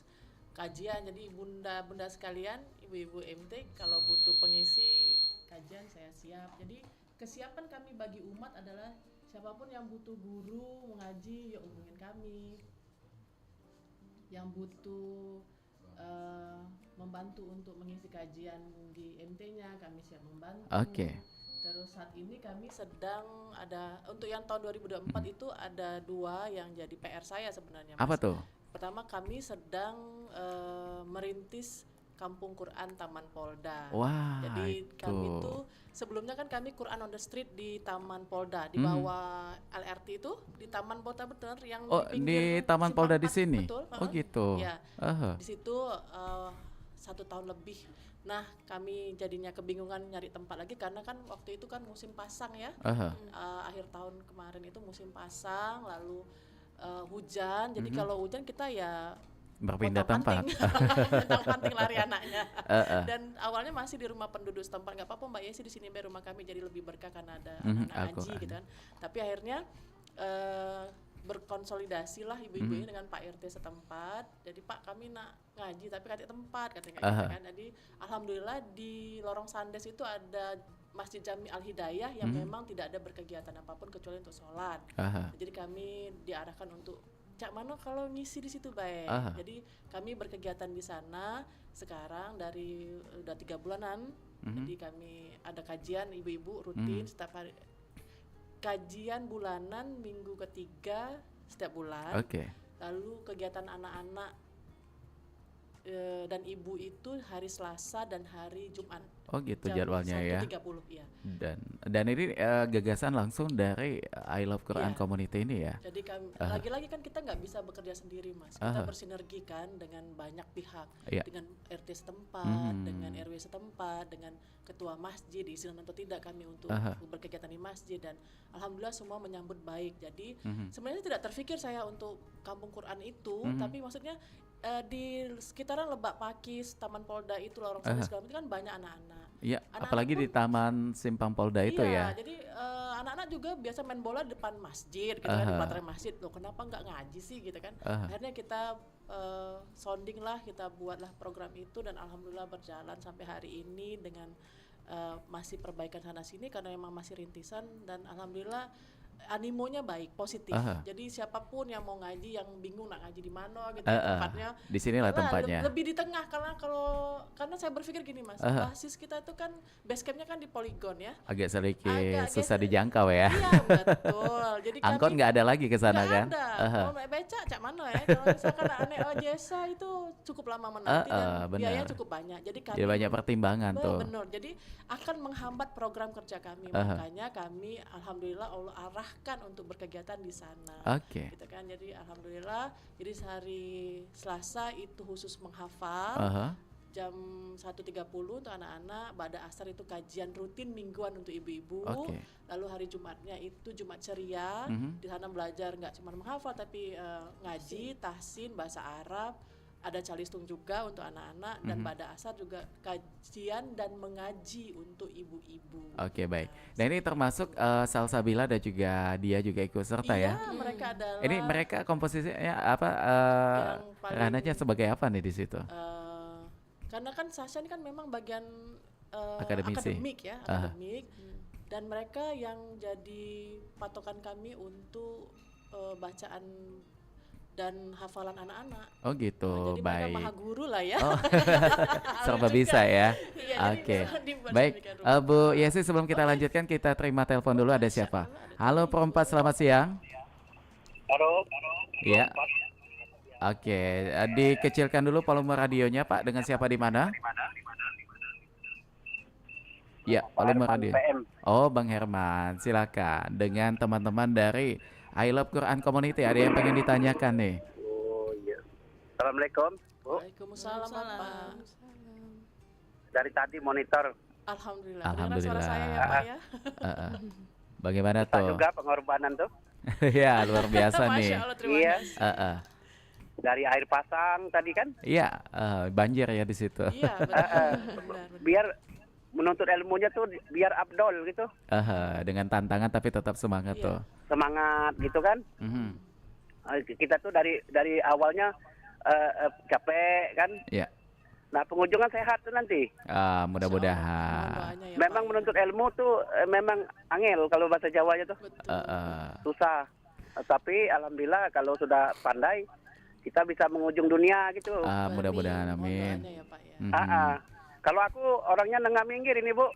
kajian, jadi bunda-bunda sekalian, ibu-ibu MT kalau butuh pengisi kajian saya siap. Jadi kesiapan kami bagi umat adalah siapapun yang butuh guru mengaji ya hubungin kami. Yang butuh membantu untuk mengisi kajian di MT-nya kami siap membantu. Terus saat ini kami sedang ada untuk yang tahun 2024 itu ada 2 yang jadi PR saya sebenarnya, Mas. Apa tuh? Pertama, kami sedang merintis Kampung Quran Taman Polda. Wah, jadi kami tuh sebelumnya kan kami Quran on the Street di Taman Polda di bawah LRT itu di Taman Polda betul yang di pinggir Taman Polda di sini. Betul. Gitu. Ya. Di situ 1 tahun lebih. Nah, kami jadinya kebingungan nyari tempat lagi karena kan waktu itu kan musim pasang ya. Akhir tahun kemarin itu musim pasang, lalu hujan. Jadi kalau hujan kita ya berpindah tempat. Panting lari anaknya. Dan awalnya masih di rumah penduduk setempat, nggak apa-apa Mbak Yesi di sini rumah kami jadi lebih berkah karena ada anak ngaji gitu kan. Tapi akhirnya berkonsolidasi lah ibu-ibu ini dengan Pak RT setempat. Jadi Pak, kami nak ngaji tapi kasih tempat katanya gitu kan. Jadi alhamdulillah di Lorong Sandes itu ada Masjid Jami Al Hidayah yang memang tidak ada berkegiatan apapun kecuali untuk sholat. Jadi kami diarahkan untuk Cak Mano kalau ngisi di situ baik. Jadi kami berkegiatan di sana sekarang dari udah 3 bulanan. Jadi kami ada kajian ibu-ibu rutin setiap hari. Kajian bulanan minggu ketiga setiap bulan. Lalu kegiatan anak-anak dan ibu itu hari Selasa dan hari Jumat. Oh gitu jadwalnya ya. 1.30 ya. Dan ini gagasan langsung dari I Love Quran Community ini ya. Jadi lagi-lagi kan kita nggak bisa bekerja sendiri, Mas. Kita bersinergi kan dengan banyak pihak, dengan RT setempat, dengan RW setempat, dengan ketua masjid, diizinkan atau tidak kami untuk berkegiatan di masjid, dan alhamdulillah semua menyambut baik. Jadi sebenarnya tidak terfikir saya untuk Kampung Quran itu, tapi maksudnya di sekitaran Lebak Pakis, Taman Polda itu, Lorong Sandes segala macam itu kan banyak anak-anak. Iya, apalagi di Taman Simpang Polda itu ya. Iya, jadi anak-anak juga biasa main bola depan masjid gitu kan, di pelataran masjid. Loh, kenapa nggak ngaji sih gitu kan. Akhirnya kita sounding lah, kita buatlah program itu, dan alhamdulillah berjalan sampai hari ini dengan masih perbaikan sana sini karena memang masih rintisan, dan alhamdulillah animonya baik, positif. Jadi siapapun yang mau ngaji, yang bingung nak ngaji di mana gitu tempatnya. Di sinilah tempatnya. Lebih di tengah karena saya berpikir gini, Mas. Basis kita itu kan base campnya kan di Polygon ya. Agak sedikit susah dijangkau ya. Iya, betul. Jadi angkot nggak ada lagi ke sana kan? Nggak ada. Kalau naik beca cak mana ya? Kalau misalkan naik jasa itu cukup lama menanti dan biayanya cukup banyak. Jadi kami banyak pertimbangan tuh. Benar. Jadi akan menghambat program kerja kami. Makanya kami alhamdulillah Allah arahkan untuk berkegiatan di sana. Gitu kan. Jadi alhamdulillah, jadi hari Selasa itu khusus menghafal. Jam 1.30 untuk anak-anak, pada asar itu kajian rutin mingguan untuk ibu-ibu. Lalu hari Jumatnya itu Jumat ceria. Di sana belajar nggak cuma menghafal tapi ngaji, tahsin, bahasa Arab. Ada calistung juga untuk anak-anak, dan pada asar juga kajian dan mengaji untuk ibu-ibu. Baik. Nah ini termasuk Salsabila dan juga dia juga ikut serta ya. Mereka adalah. Ini mereka komposisinya apa? Ranahnya sebagai apa nih di situ? Karena kan Sasha ini kan memang bagian akademik ya, akademik, dan mereka yang jadi patokan kami untuk bacaan dan hafalan anak-anak. Oh gitu, Jadi mereka baik. maha guru lah ya. Oh, serba bisa ya. Iya, Oke, jadi bisa dibuat baik. sedemikian rupa. Bu Yesi, sebelum kita lanjutkan, kita terima telepon dulu. Ada siapa? Halo Perempat, selamat siang. Halo. Iya. Oke, dikecilkan dulu volume radionya Pak. Dengan siapa di mana? Ya, volume radio. Oh, Bang Herman, silakan. Dengan teman-teman dari I Love Quran Community, ada yang pengen ditanyakan nih. Oh iya. Assalamualaikum, Bu. Waalaikumsalam Bapak. Dari tadi monitor. Alhamdulillah. Alhamdulillah. Suara saya ya Pak ya. Bagaimana Kita tuh? juga pengorbanan tuh. Ya, luar biasa nih. Masya Allah, terima Iya. kasih. Dari air pasang tadi kan. Iya, banjir ya di situ. Iya, betul. Biar menuntut ilmunya tuh biar abdol gitu. Dengan tantangan tapi tetap semangat tuh. Semangat gitu kan. Mhm. Kita tuh dari awalnya capek kan. Iya. Nah, pengunjungan sehat tuh nanti. Mudah-mudahan. Memang menuntut ilmu tuh memang angel kalau bahasa Jawanya tuh. Susah. Tapi alhamdulillah kalau sudah pandai kita bisa mengunjung dunia gitu. Mudah-mudahan, amin. Kalau aku orangnya nengah minggir ini, Bu.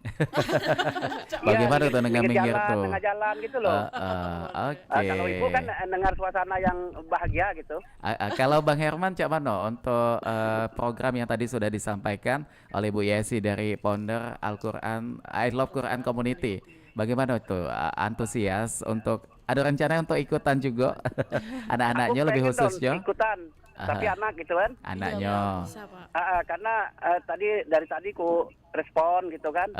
Bagaimana tuh nengah minggir tuh? Tengah jalan gitu loh. Oke. Kalau Ibu kan dengar suasana yang bahagia gitu. Kalau Bang Herman, Cak Mano, untuk program yang tadi sudah disampaikan oleh Bu Yesi dari founder Al-Quran, I Love Quran Community, bagaimana tuh antusias untuk, ada rencana untuk ikutan juga? Anak-anaknya lebih khususnya? Ikutan. Tapi anak gitu kan. Anaknya. Karena dari tadi ku respon gitu kan.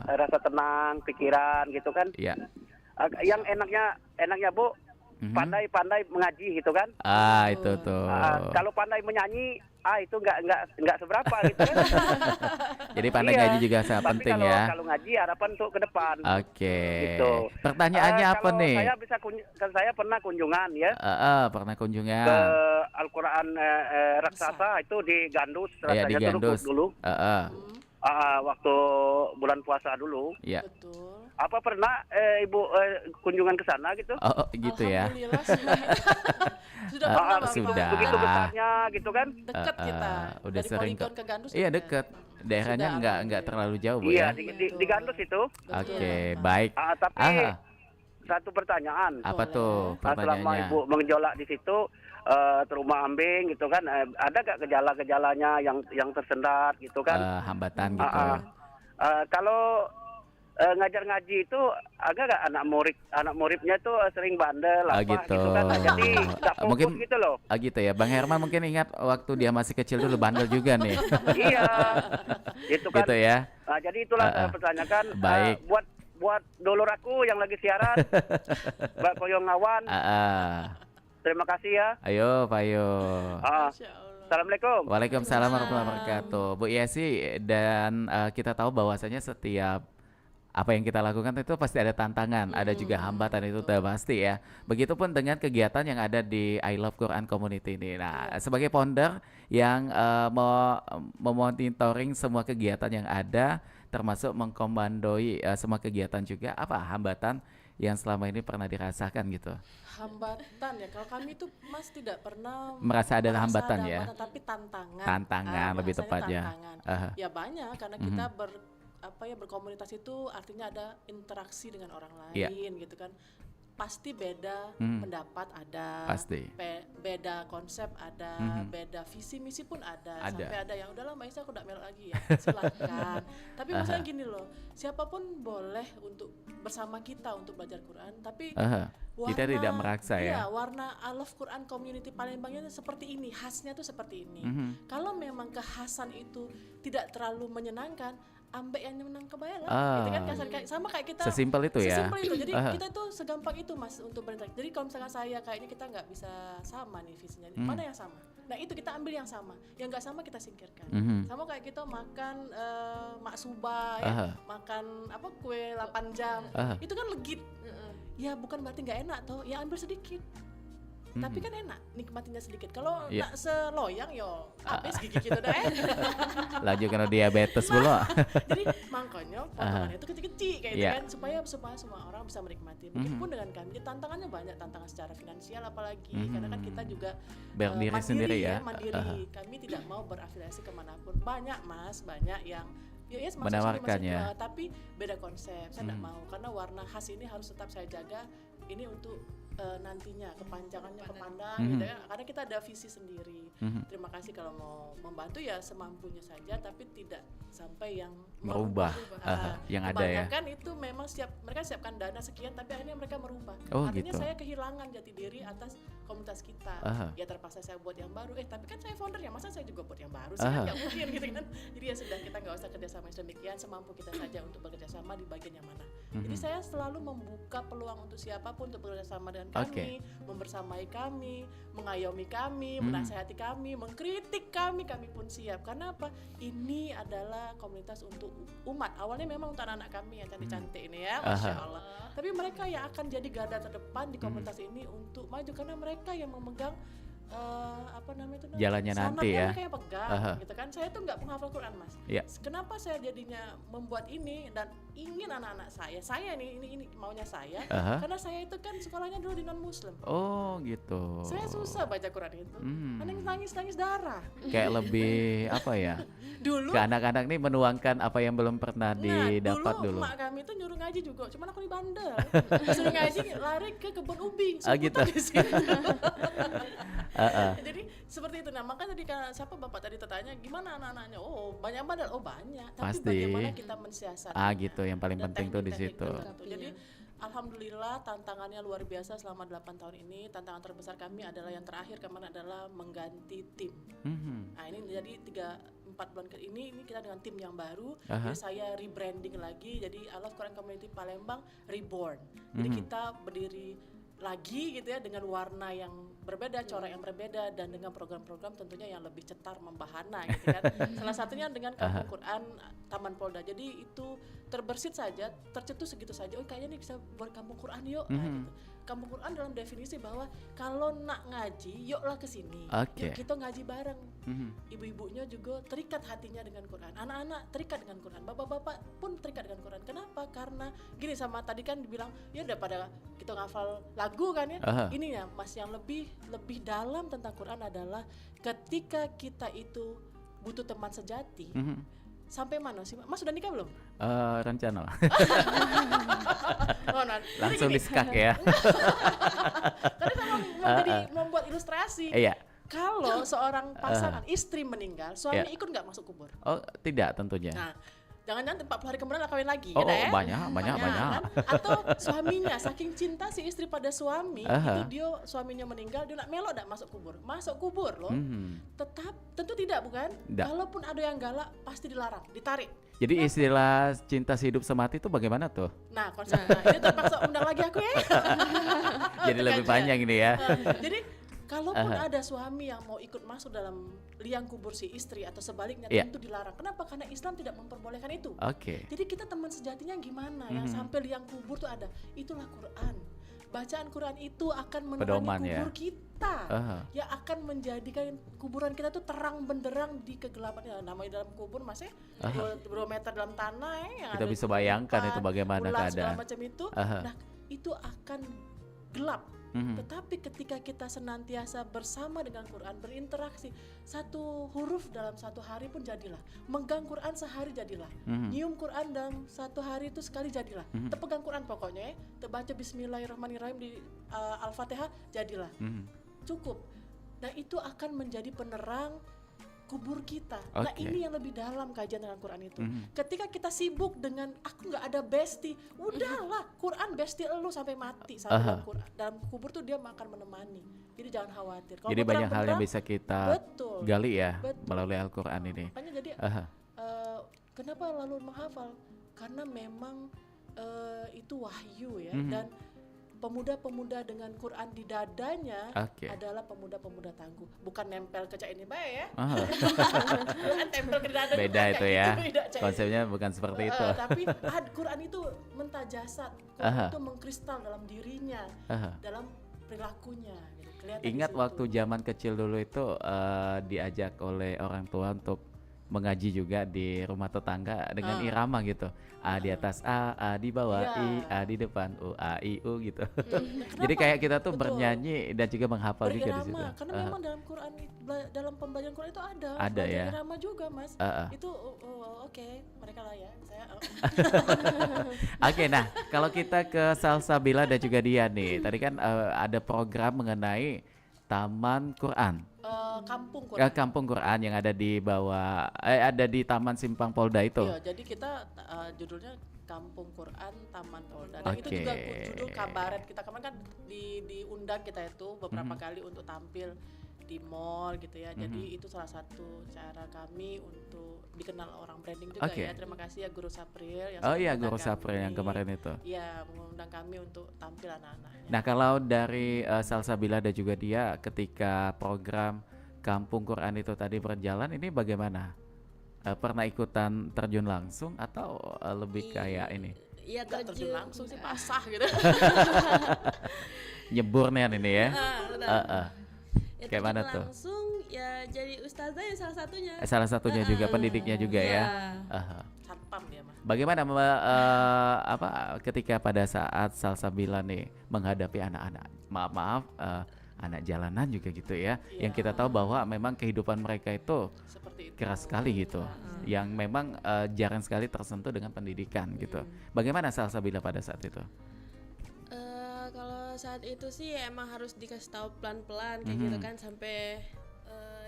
Rasa tenang, pikiran gitu kan. Iya. Yang enaknya Bu, pandai-pandai mengaji gitu kan. Itu tuh. Kalau pandai menyanyi, itu nggak seberapa gitu kan. Jadi pandai ngaji juga sangat penting ya. Kalau ngaji harapan untuk ke depan. Oke. Gitu. Pertanyaannya apa kalau nih? Saya pernah kunjungan ya. Pernah kunjungan. Ke Al-Quran raksasa itu di Gandus Ya, di rasanya Gandus. dulu. Waktu bulan puasa dulu. Iya. Apa pernah Ibu kunjungan ke sana gitu? Oh, gitu ya. Sudah pernah Bapak. Sudah. Begitu besarnya gitu kan? Dekat kita. Udah Dari sering Polikon kok. ke Gandus Iya, dekat. dekat. Daerahnya nggak terlalu jauh, Bu Iya, ya. di Gandus itu. Oke, baik. Tapi satu pertanyaan. Apa tuh Selama pertanyaannya? Ibu menggejolak di situ terumah ambing gitu kan, ada gak gejala-gejalanya yang tersendat gitu kan? Hambatan gitu. Kalau ngajar ngaji itu agak gak anak muridnya tuh sering bandel apa Gitu. kan? Nah, jadi gak fokus Mungkin gitu loh. gitu ya. Bang Herman mungkin ingat waktu dia masih kecil dulu bandel juga nih. Iya, itu kan. Gitu ya. Nah, jadi itulah saya pertanyakan. Baik. Buat dulur aku yang lagi siaran, Mbak Koyong Awan. Terima kasih ya. Ayo, Pak Yo. Assalamualaikum. Waalaikumsalam warahmatullahi wabarakatuh. Bu Yesi, dan kita tahu bahwasanya setiap apa yang kita lakukan itu pasti ada tantangan, ada juga hambatan, itu udah pasti ya. Begitupun dengan kegiatan yang ada di I Love Quran Community ini. Nah, sebagai founder yang memonitoring semua kegiatan yang ada, termasuk mengkomandoi semua kegiatan juga, apa hambatan yang selama ini pernah dirasakan gitu? Hambatan ya, kalau kami itu Mas tidak pernah Merasa ada hambatan ya? tapi tantangan. Tantangan lebih tepatnya. Tantangan. Ya banyak, karena kita berkomunitas itu artinya ada interaksi dengan orang lain gitu kan. Pasti beda pendapat ada, Pasti. Beda konsep ada, beda visi misi pun ada. Sampai ada yang udahlah Mbak Isa aku udah melok lagi ya, silakan. Tapi maksudnya gini loh, siapapun boleh untuk bersama kita untuk belajar Quran, tapi kita tidak meraksa ya. Iya, warna I Love Quran Community Palembangnya seperti ini, khasnya tuh seperti ini. Kalau memang kekhasan itu tidak terlalu menyenangkan, ambek yang menang kebayang lah, gitu kan, sama kayak kita. Sesimpel itu ya. Sesimpel itu. Jadi kita tuh segampang itu Mas untuk berinteraksi. Jadi kalau misalkan saya kayaknya kita nggak bisa sama nih visinya. Mana yang sama? Nah itu kita ambil yang sama. Yang nggak sama kita singkirkan. Sama kayak kita makan maksuba ya, makan apa kue 8 jam. Itu kan legit. Ya bukan berarti nggak enak toh. Ya ambil sedikit. Tapi kan enak nikmatinya sedikit. Kalau Iya. nak seloyang yo habis gigi kita dah. Laju kena diabetes pula. Jadi makanya potongannya itu kecil-kecil kayak itu Iya. kan supaya semua orang bisa menikmati. Begitupun dengan kami, tantangannya banyak, tantangan secara finansial apalagi karena kan kita juga Berdiri mandiri sendiri ya. mandiri. Kami tidak mau berafiliasi kemanapun. Banyak Mas, banyak yang masuk Menawarkan sini, ya. tapi beda konsep. Saya tidak mau karena warna khas ini harus tetap saya jaga. Ini untuk nantinya kepanjangannya kepandang gitu ya. Karena kita ada visi sendiri. Terima kasih kalau mau membantu ya semampunya saja, tapi tidak sampai yang Merubah yang ada ya. Kebanyakan itu memang mereka siapkan dana sekian, tapi akhirnya mereka merubah. Oh, Artinya gitu. saya kehilangan jati diri atas komunitas kita. Ya terpaksa saya buat yang baru. Tapi kan saya founder ya, masa saya juga buat yang baru sih? Kan nggak mungkin gitu kan. Jadi ya sudah, kita nggak usah kerjasama sedemikian, semampu kita saja untuk bekerjasama di bagian yang mana. Jadi saya selalu membuka peluang untuk siapapun untuk bekerjasama dengan kami, membersamai kami, mengayomi kami, menasihati kami, mengkritik kami pun siap. Karena apa? Ini adalah komunitas untuk umat. Awalnya memang untuk anak-anak kami yang cantik-cantik ini ya, Masya Allah. Tapi mereka yang akan jadi garda terdepan di komunitas ini untuk maju, karena mereka yang memegang jalannya nanti ya. Mereka yang pegang gitu kan. Saya tuh nggak penghafal Quran Mas. Kenapa saya jadinya membuat ini dan ingin anak-anak saya ini maunya saya, karena saya itu kan sekolahnya dulu di non muslim. Oh gitu. Saya susah baca Quran itu, nangis darah. Kayak lebih apa ya? Dulu ke anak-anak nih menuangkan apa yang belum pernah didapat dulu. Mak kami tuh nyuruh ngaji juga, cuman aku di bandel. Suruh ngaji lari ke kebun ubi, gitu. di situ. Jadi seperti itu. Nah makanya tadi siapa bapak tadi tertanya gimana anak-anaknya? Oh banyak bandel, oh banyak. Tapi pasti. Bagaimana kita mensiasati? Gitu. Yang paling penting tuh di situ. Jadi alhamdulillah tantangannya luar biasa selama 8 tahun ini. Tantangan terbesar kami adalah yang terakhir kemarin adalah mengganti tim. Nah ini jadi 3-4 bulan ke ini kita dengan tim yang baru. Jadi saya rebranding lagi. Jadi I Love Quran Community Palembang Reborn. Jadi kita berdiri lagi gitu ya dengan warna yang berbeda, corak yang berbeda, dan dengan program-program tentunya yang lebih cetar membahana gitu kan. Salah satunya dengan Kampung Quran Taman Polda. Jadi itu terbersit saja, tercetus segitu saja. Oh kayaknya nih bisa buat Kampung Quran yuk. Nah, gitu. Kampung Quran dalam definisi bahwa kalau nak ngaji, yuklah ke sini. Yuk kita ngaji bareng. Ibu-ibunya juga terikat hatinya dengan Quran. Anak-anak terikat dengan Quran. Bapak-bapak pun terikat dengan Quran. Kenapa? Karena gini, sama tadi kan dibilang ya daripada kita ngafal lagu kan ya. Ini ya Mas, yang lebih dalam tentang Quran adalah ketika kita itu butuh teman sejati. Sampai mana sih? Mas sudah nikah belum? Rencana. Langsung diskak ya. Tadi sama membuat ilustrasi. Iya. Kalau seorang pasangan istri meninggal, suami ikut nggak masuk kubur? Oh tidak tentunya. Nah, jangan-jangan 40 hari kemudian kawin lagi. Banyak. Kan? Atau suaminya saking cinta si istri pada suami, itu suaminya meninggal, dia nak melok masuk kubur loh. Tentu tidak, bukan? Kalaupun ada yang galak pasti dilarang, ditarik. Jadi istilah cinta sehidup semati itu bagaimana tuh? Nah konsepnya ini terpaksa undang lagi aku ya. Jadi lebih panjang ini ya. Jadi kalaupun ada suami yang mau ikut masuk dalam liang kubur si istri atau sebaliknya, tentu dilarang. Kenapa? Karena Islam tidak memperbolehkan itu. Jadi kita teman sejatinya gimana? Yang sampai liang kubur tuh ada. Itulah Quran. Bacaan Quran itu akan menerangi kubur kita. Ya akan menjadikan kuburan kita tuh terang benderang di kegelapan. Ya, namanya dalam kubur Mas ya, 2 meter dalam tanah ya. Kita bisa bayangkan itu bagaimana keadaan. Macam itu. Nah itu akan gelap. Tetapi ketika kita senantiasa bersama dengan Quran, berinteraksi, 1 huruf dalam 1 hari pun jadilah. Megang Quran sehari jadilah. Nyium Quran dalam 1 hari itu sekali jadilah. Terpegang Quran pokoknya ya. Terbaca Bismillahirrahmanirrahim di Al-Fatihah jadilah. Cukup. Nah itu akan menjadi penerang kubur kita. Nah ini yang lebih dalam kajian dengan Quran itu. Ketika kita sibuk dengan aku nggak ada bestie, udahlah Quran bestie lu sampai mati sampai dalam kubur tuh dia akan menemani. Jadi jangan khawatir. Kalo jadi banyak hal yang bisa kita gali ya melalui Al-Quran ini. Makanya jadi kenapa lalu menghafal? Karena memang itu wahyu ya dan pemuda-pemuda dengan Quran di dadanya adalah pemuda-pemuda tangguh, bukan nempel ke ini baik ya. Tempel ke dada beda itu ya. Gitu, konsepnya bukan seperti itu. Tapi Quran itu mentajasad, Quran itu mengkristal dalam dirinya, dalam perilakunya gitu. Kelihatan Ingat di situ. waktu zaman kecil dulu itu diajak oleh orang tua untuk mengaji juga di rumah tetangga dengan irama gitu. A di atas A di bawah I, A di depan U, A I U gitu. Jadi kayak kita tuh bernyanyi dan juga menghafal juga di situ. Karena memang dalam Quran dalam pembacaan Quran itu ada ya. irama juga, Mas. Itu oke, mereka lah ya. Saya Oke, nah kalau kita ke Salsabila dan juga Dian nih, tadi kan ada program mengenai Taman Quran. Kampung Quran. Kampung Quran yang ada di bawah ada di Taman Simpang Polda itu. Iya, jadi kita judulnya Kampung Quran Taman Polda. Dan itu juga judul kabaret kita kemarin kan diundang kita itu beberapa kali untuk tampil di mall gitu ya. Jadi itu salah satu cara kami untuk dikenal orang branding juga ya. Terima kasih ya Guru Sapril yang Guru Sapril yang kemarin itu. Iya, mengundang kami untuk tampil anak-anaknya. Nah, kalau dari Salsabila dan juga dia ketika program Kampung Quran itu tadi berjalan, ini bagaimana? Pernah ikutan terjun langsung atau lebih kayak ini? Iya, terjun langsung sih pasah gitu. Nyeburnya ini ya. Ya, kayak mana tuh? Langsung ya jadi ustazah ya salah satunya. Salah satunya juga pendidiknya juga ya. Satpam dia mah. Bagaimana ketika pada saat Salsabila nih menghadapi anak-anak, maaf anak jalanan juga gitu ya, yang kita tahu bahwa memang kehidupan mereka itu keras sekali gitu, yang memang jarang sekali tersentuh dengan pendidikan gitu. Bagaimana Salsabila pada saat itu? Kalau saat itu sih emang harus dikasih tahu pelan-pelan kayak gitu kan, sampai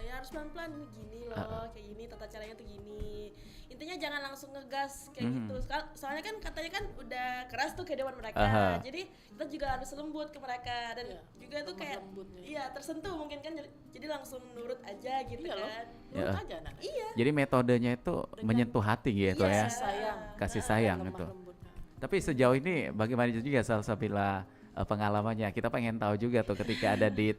ya harus pelan-pelan gini loh, kayak gini tata caranya tuh gini. Intinya jangan langsung ngegas kayak gitu. Soalnya kan katanya kan udah keras tuh kehidupan mereka. Jadi kita juga harus lembut ke mereka dan juga tuh kayak tersentuh mungkin kan, jadi langsung nurut aja gitu kan. Nurut aja anak. Iya. Jadi metodenya itu menyentuh hati gitu ya. Kasih sayang gitu. Tapi sejauh ini bagaimana juga Salsabila pengalamannya? Kita pengen tahu juga tuh ketika ada di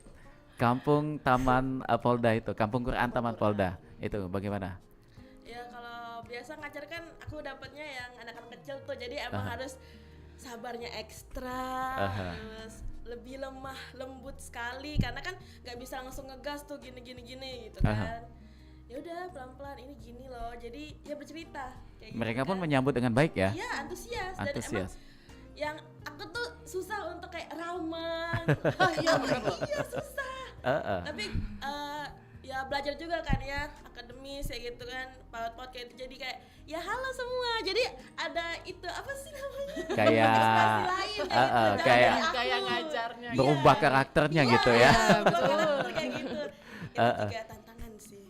Kampung Taman Polda itu, Kampung Quran Taman Polda itu bagaimana? Ya kalau biasa ngajar kan aku dapatnya yang anak-anak kecil tuh, jadi emang harus sabarnya ekstra, terus lebih lemah lembut sekali karena kan nggak bisa langsung ngegas tuh gini gitu kan. Ya udah pelan-pelan ini gini loh, jadi ya bercerita. Kayak mereka gitu pun kan. menyambut dengan baik ya? Iya antusias. Dan emang yang aku tuh susah untuk kayak ramah. Iya susah. Tapi ya belajar juga kan ya, akademis kayak gitu kan, paut-paut kayak itu, jadi kayak ya halo semua, jadi ada itu apa sih namanya, kayak ngajarnya berubah karakternya gitu ya. Betul kayak gitu. Itu juga tantangan sih.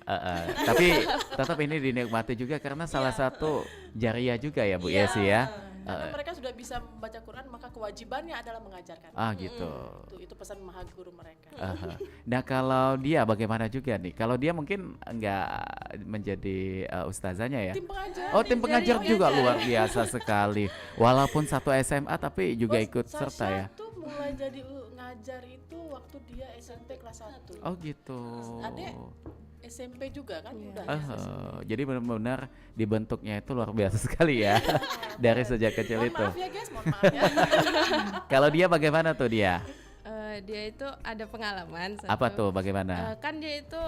Tapi tetap ini dinikmati juga karena salah satu jariah juga ya Bu Yesi ya. Karena mereka sudah bisa membaca Quran, maka kewajibannya adalah mengajarkan. Gitu. Itu pesan maha guru mereka. Nah kalau dia bagaimana juga nih? Kalau dia mungkin enggak menjadi ustazanya ya? Tim pengajar. Tim pengajar juga luar biasa sekali. Walaupun satu SMA tapi juga ikut serta ya. Sasha tuh mulai jadi ngajar itu waktu dia SMP kelas 1. Oh gitu. Adek SMP juga kan udah. Jadi benar-benar dibentuknya itu luar biasa sekali ya. Dari sejak kecil itu. Maaf ya guys, mohon maaf ya. Kalau dia bagaimana tuh dia? Dia itu ada pengalaman. Apa tuh bagaimana? Kan dia itu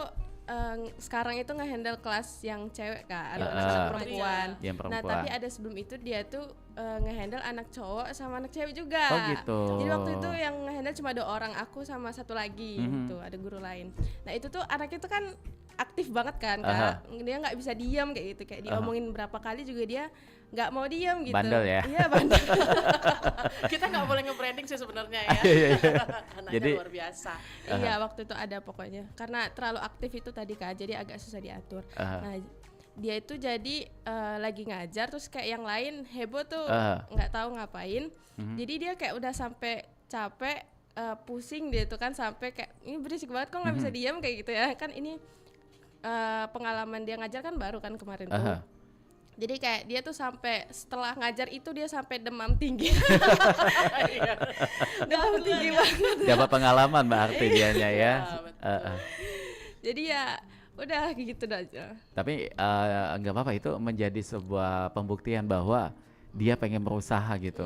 sekarang itu nge-handle kelas yang cewek kan, anak perempuan. Nah tapi ada sebelum itu dia tuh nge-handle anak cowok sama anak cewek juga. Oh gitu. Jadi waktu itu yang nge-handle cuma 2 orang, aku sama satu lagi gitu, ada guru lain. Nah itu tuh anak itu kan aktif banget kan Kak. Dia nggak bisa diam kayak gitu, kayak diomongin berapa kali juga dia nggak mau diam gitu. Bandel ya? Iya bandel. Kita nggak boleh nge-branding sih sebenarnya ya. Anaknya jadi, luar biasa. Iya waktu itu ada pokoknya, karena terlalu aktif itu tadi Kak, jadi agak susah diatur. Nah dia itu jadi lagi ngajar, terus kayak yang lain heboh tuh nggak tahu ngapain. Jadi dia kayak udah sampai capek, pusing dia tuh kan, sampai kayak ini berisik banget kok nggak bisa diam kayak gitu ya kan. Ini pengalaman dia ngajar kan baru kan kemarin tuh. Jadi kayak dia tuh sampai setelah ngajar itu dia sampai demam tinggi. Demam tinggi banget. Dapat pengalaman Mbak Arti dianya ya. Jadi ya udah gitu aja. Tapi enggak apa-apa, itu menjadi sebuah pembuktian bahwa dia pengen berusaha gitu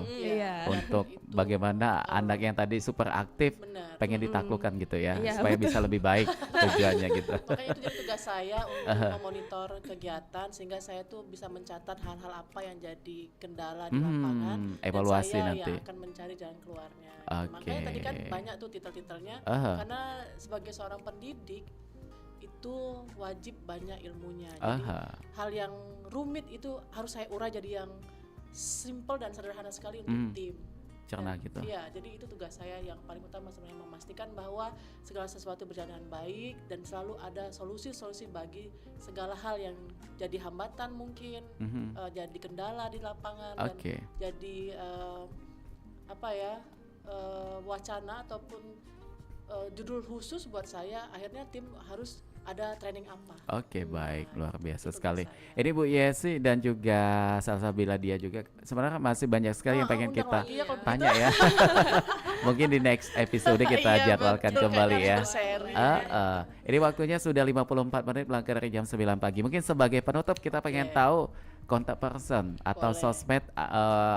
untuk bagaimana anak yang tadi super aktif pengen ditaklukkan gitu ya, supaya bisa lebih baik tujuannya gitu. Makanya itu jadi tugas saya untuk memonitor kegiatan sehingga saya tuh bisa mencatat hal-hal apa yang jadi kendala di lapangan, evaluasi dan saya nanti yang akan mencari jalan keluarnya. Makanya tadi kan banyak tuh titel-titelnya, karena sebagai seorang pendidik itu wajib banyak ilmunya. Jadi hal yang rumit itu harus saya urai jadi yang simple dan sederhana sekali untuk tim. Cerna gitu. Iya, jadi itu tugas saya yang paling utama sebenarnya, memastikan bahwa segala sesuatu berjalan dengan baik dan selalu ada solusi-solusi bagi segala hal yang jadi hambatan mungkin, jadi kendala di lapangan dan jadi wacana ataupun judul khusus buat saya. Akhirnya tim harus ada training apa. Baik, luar biasa sekali. Ini Bu Yesi dan juga Salsabila dia juga sebenarnya masih banyak sekali yang pengen kita tanya ya. Mungkin di next episode kita jadwalkan kembali ya. Ini waktunya sudah 54 menit melangkah dari jam 9 pagi. Mungkin sebagai penutup kita pengen tahu kontak person atau sosmed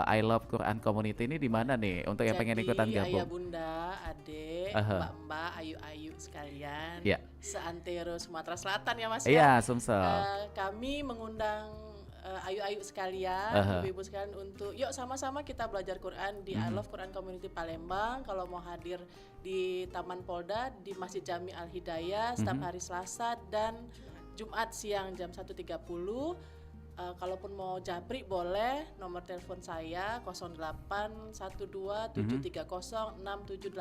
I Love Quran Community ini di mana nih untuk yang pengen ikutan gabung? Ayah bunda, adik, mbak-mbak, ayu-ayu sekalian, seantero Sumatera Selatan ya Mas ya. Iya, Sumsel. Kami mengundang ayu-ayu sekalian, ibu-ibu sekalian untuk yuk sama-sama kita belajar Quran di I Love Quran Community Palembang. Kalau mau hadir di Taman Polda di Masjid Jami Al Hidayah setiap hari Selasa dan Jumat siang jam 1.30. Kalaupun mau japri boleh, nomor telepon saya 081273067781.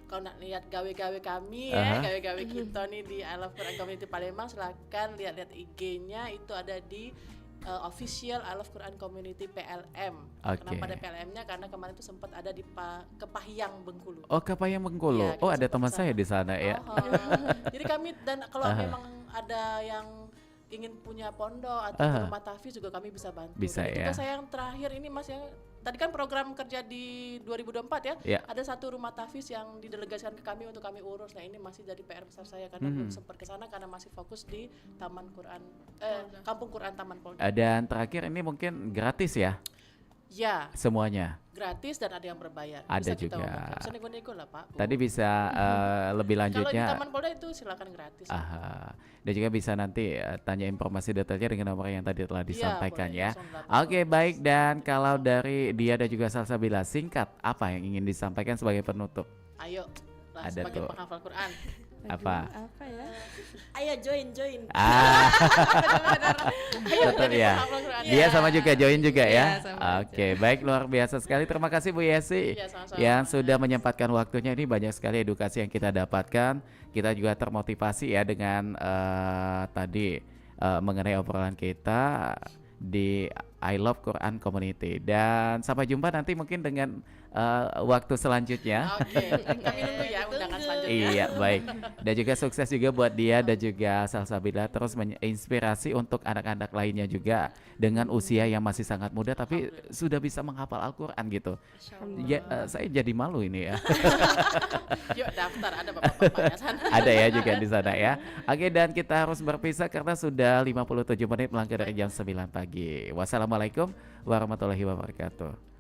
Kalau nak lihat gawe-gawe kami gawe-gawe kita nih di I Love Quran Community Palembang, silakan lihat-lihat IG-nya, itu ada di official I Love Quran Community PLM. Kenapa ada PLM-nya? Karena kemarin itu sempat ada di Kepahyang Bengkulu. Kepahyang Bengkulu. Ya, ada teman saya di sana ya. Jadi kami dan kalau memang ada yang ingin punya pondok atau rumah tahfiz juga kami bisa bantu. Bisa ya. Juga saya yang terakhir ini Mas, yang tadi kan program kerja di 2024 ya. Ada satu rumah tahfiz yang didelegasikan ke kami untuk kami urus. Nah, ini masih jadi PR besar saya karena belum sempat ke sana karena masih fokus di Taman Quran Kampung Quran Taman Polda. Dan terakhir ini mungkin gratis ya? Ya. Semuanya gratis dan ada yang berbayar. Ada bisa juga. Bisa nego-nego lah Pak. Tadi bisa lebih lanjutnya. Kalau di Taman Polda itu silakan gratis. Dan juga bisa nanti tanya informasi detailnya dengan nomor yang tadi telah disampaikan ya. 08. Baik, dan kalau dari dia dan juga Salsabila, singkat apa yang ingin disampaikan sebagai penutup? Ayo lah, ada sebagai tuh penghafal Quran. Apa ya? Ayo join. Betul ya. Dia sama juga join juga ya. Baik, luar biasa sekali. Terima kasih Bu Yesi yang sudah menyempatkan waktunya. Ini banyak sekali edukasi yang kita dapatkan. Kita juga termotivasi ya dengan tadi mengenai obrolan kita di I Love Quran Community. Dan sampai jumpa nanti mungkin dengan waktu selanjutnya. Kami nunggu ya undangan selanjutnya. Iya, baik. Dan juga sukses juga buat dia dan juga Salsabila, terus menginspirasi untuk anak-anak lainnya juga dengan usia yang masih sangat muda tapi sudah bisa menghafal Al-Quran gitu. Ya, saya jadi malu ini ya. Yuk daftar, ada bapak-bapaknya sana. Ada ya juga di sana ya. Dan kita harus berpisah karena sudah 57 menit melangkah dari jam 9 pagi. Wassalamualaikum warahmatullahi wabarakatuh.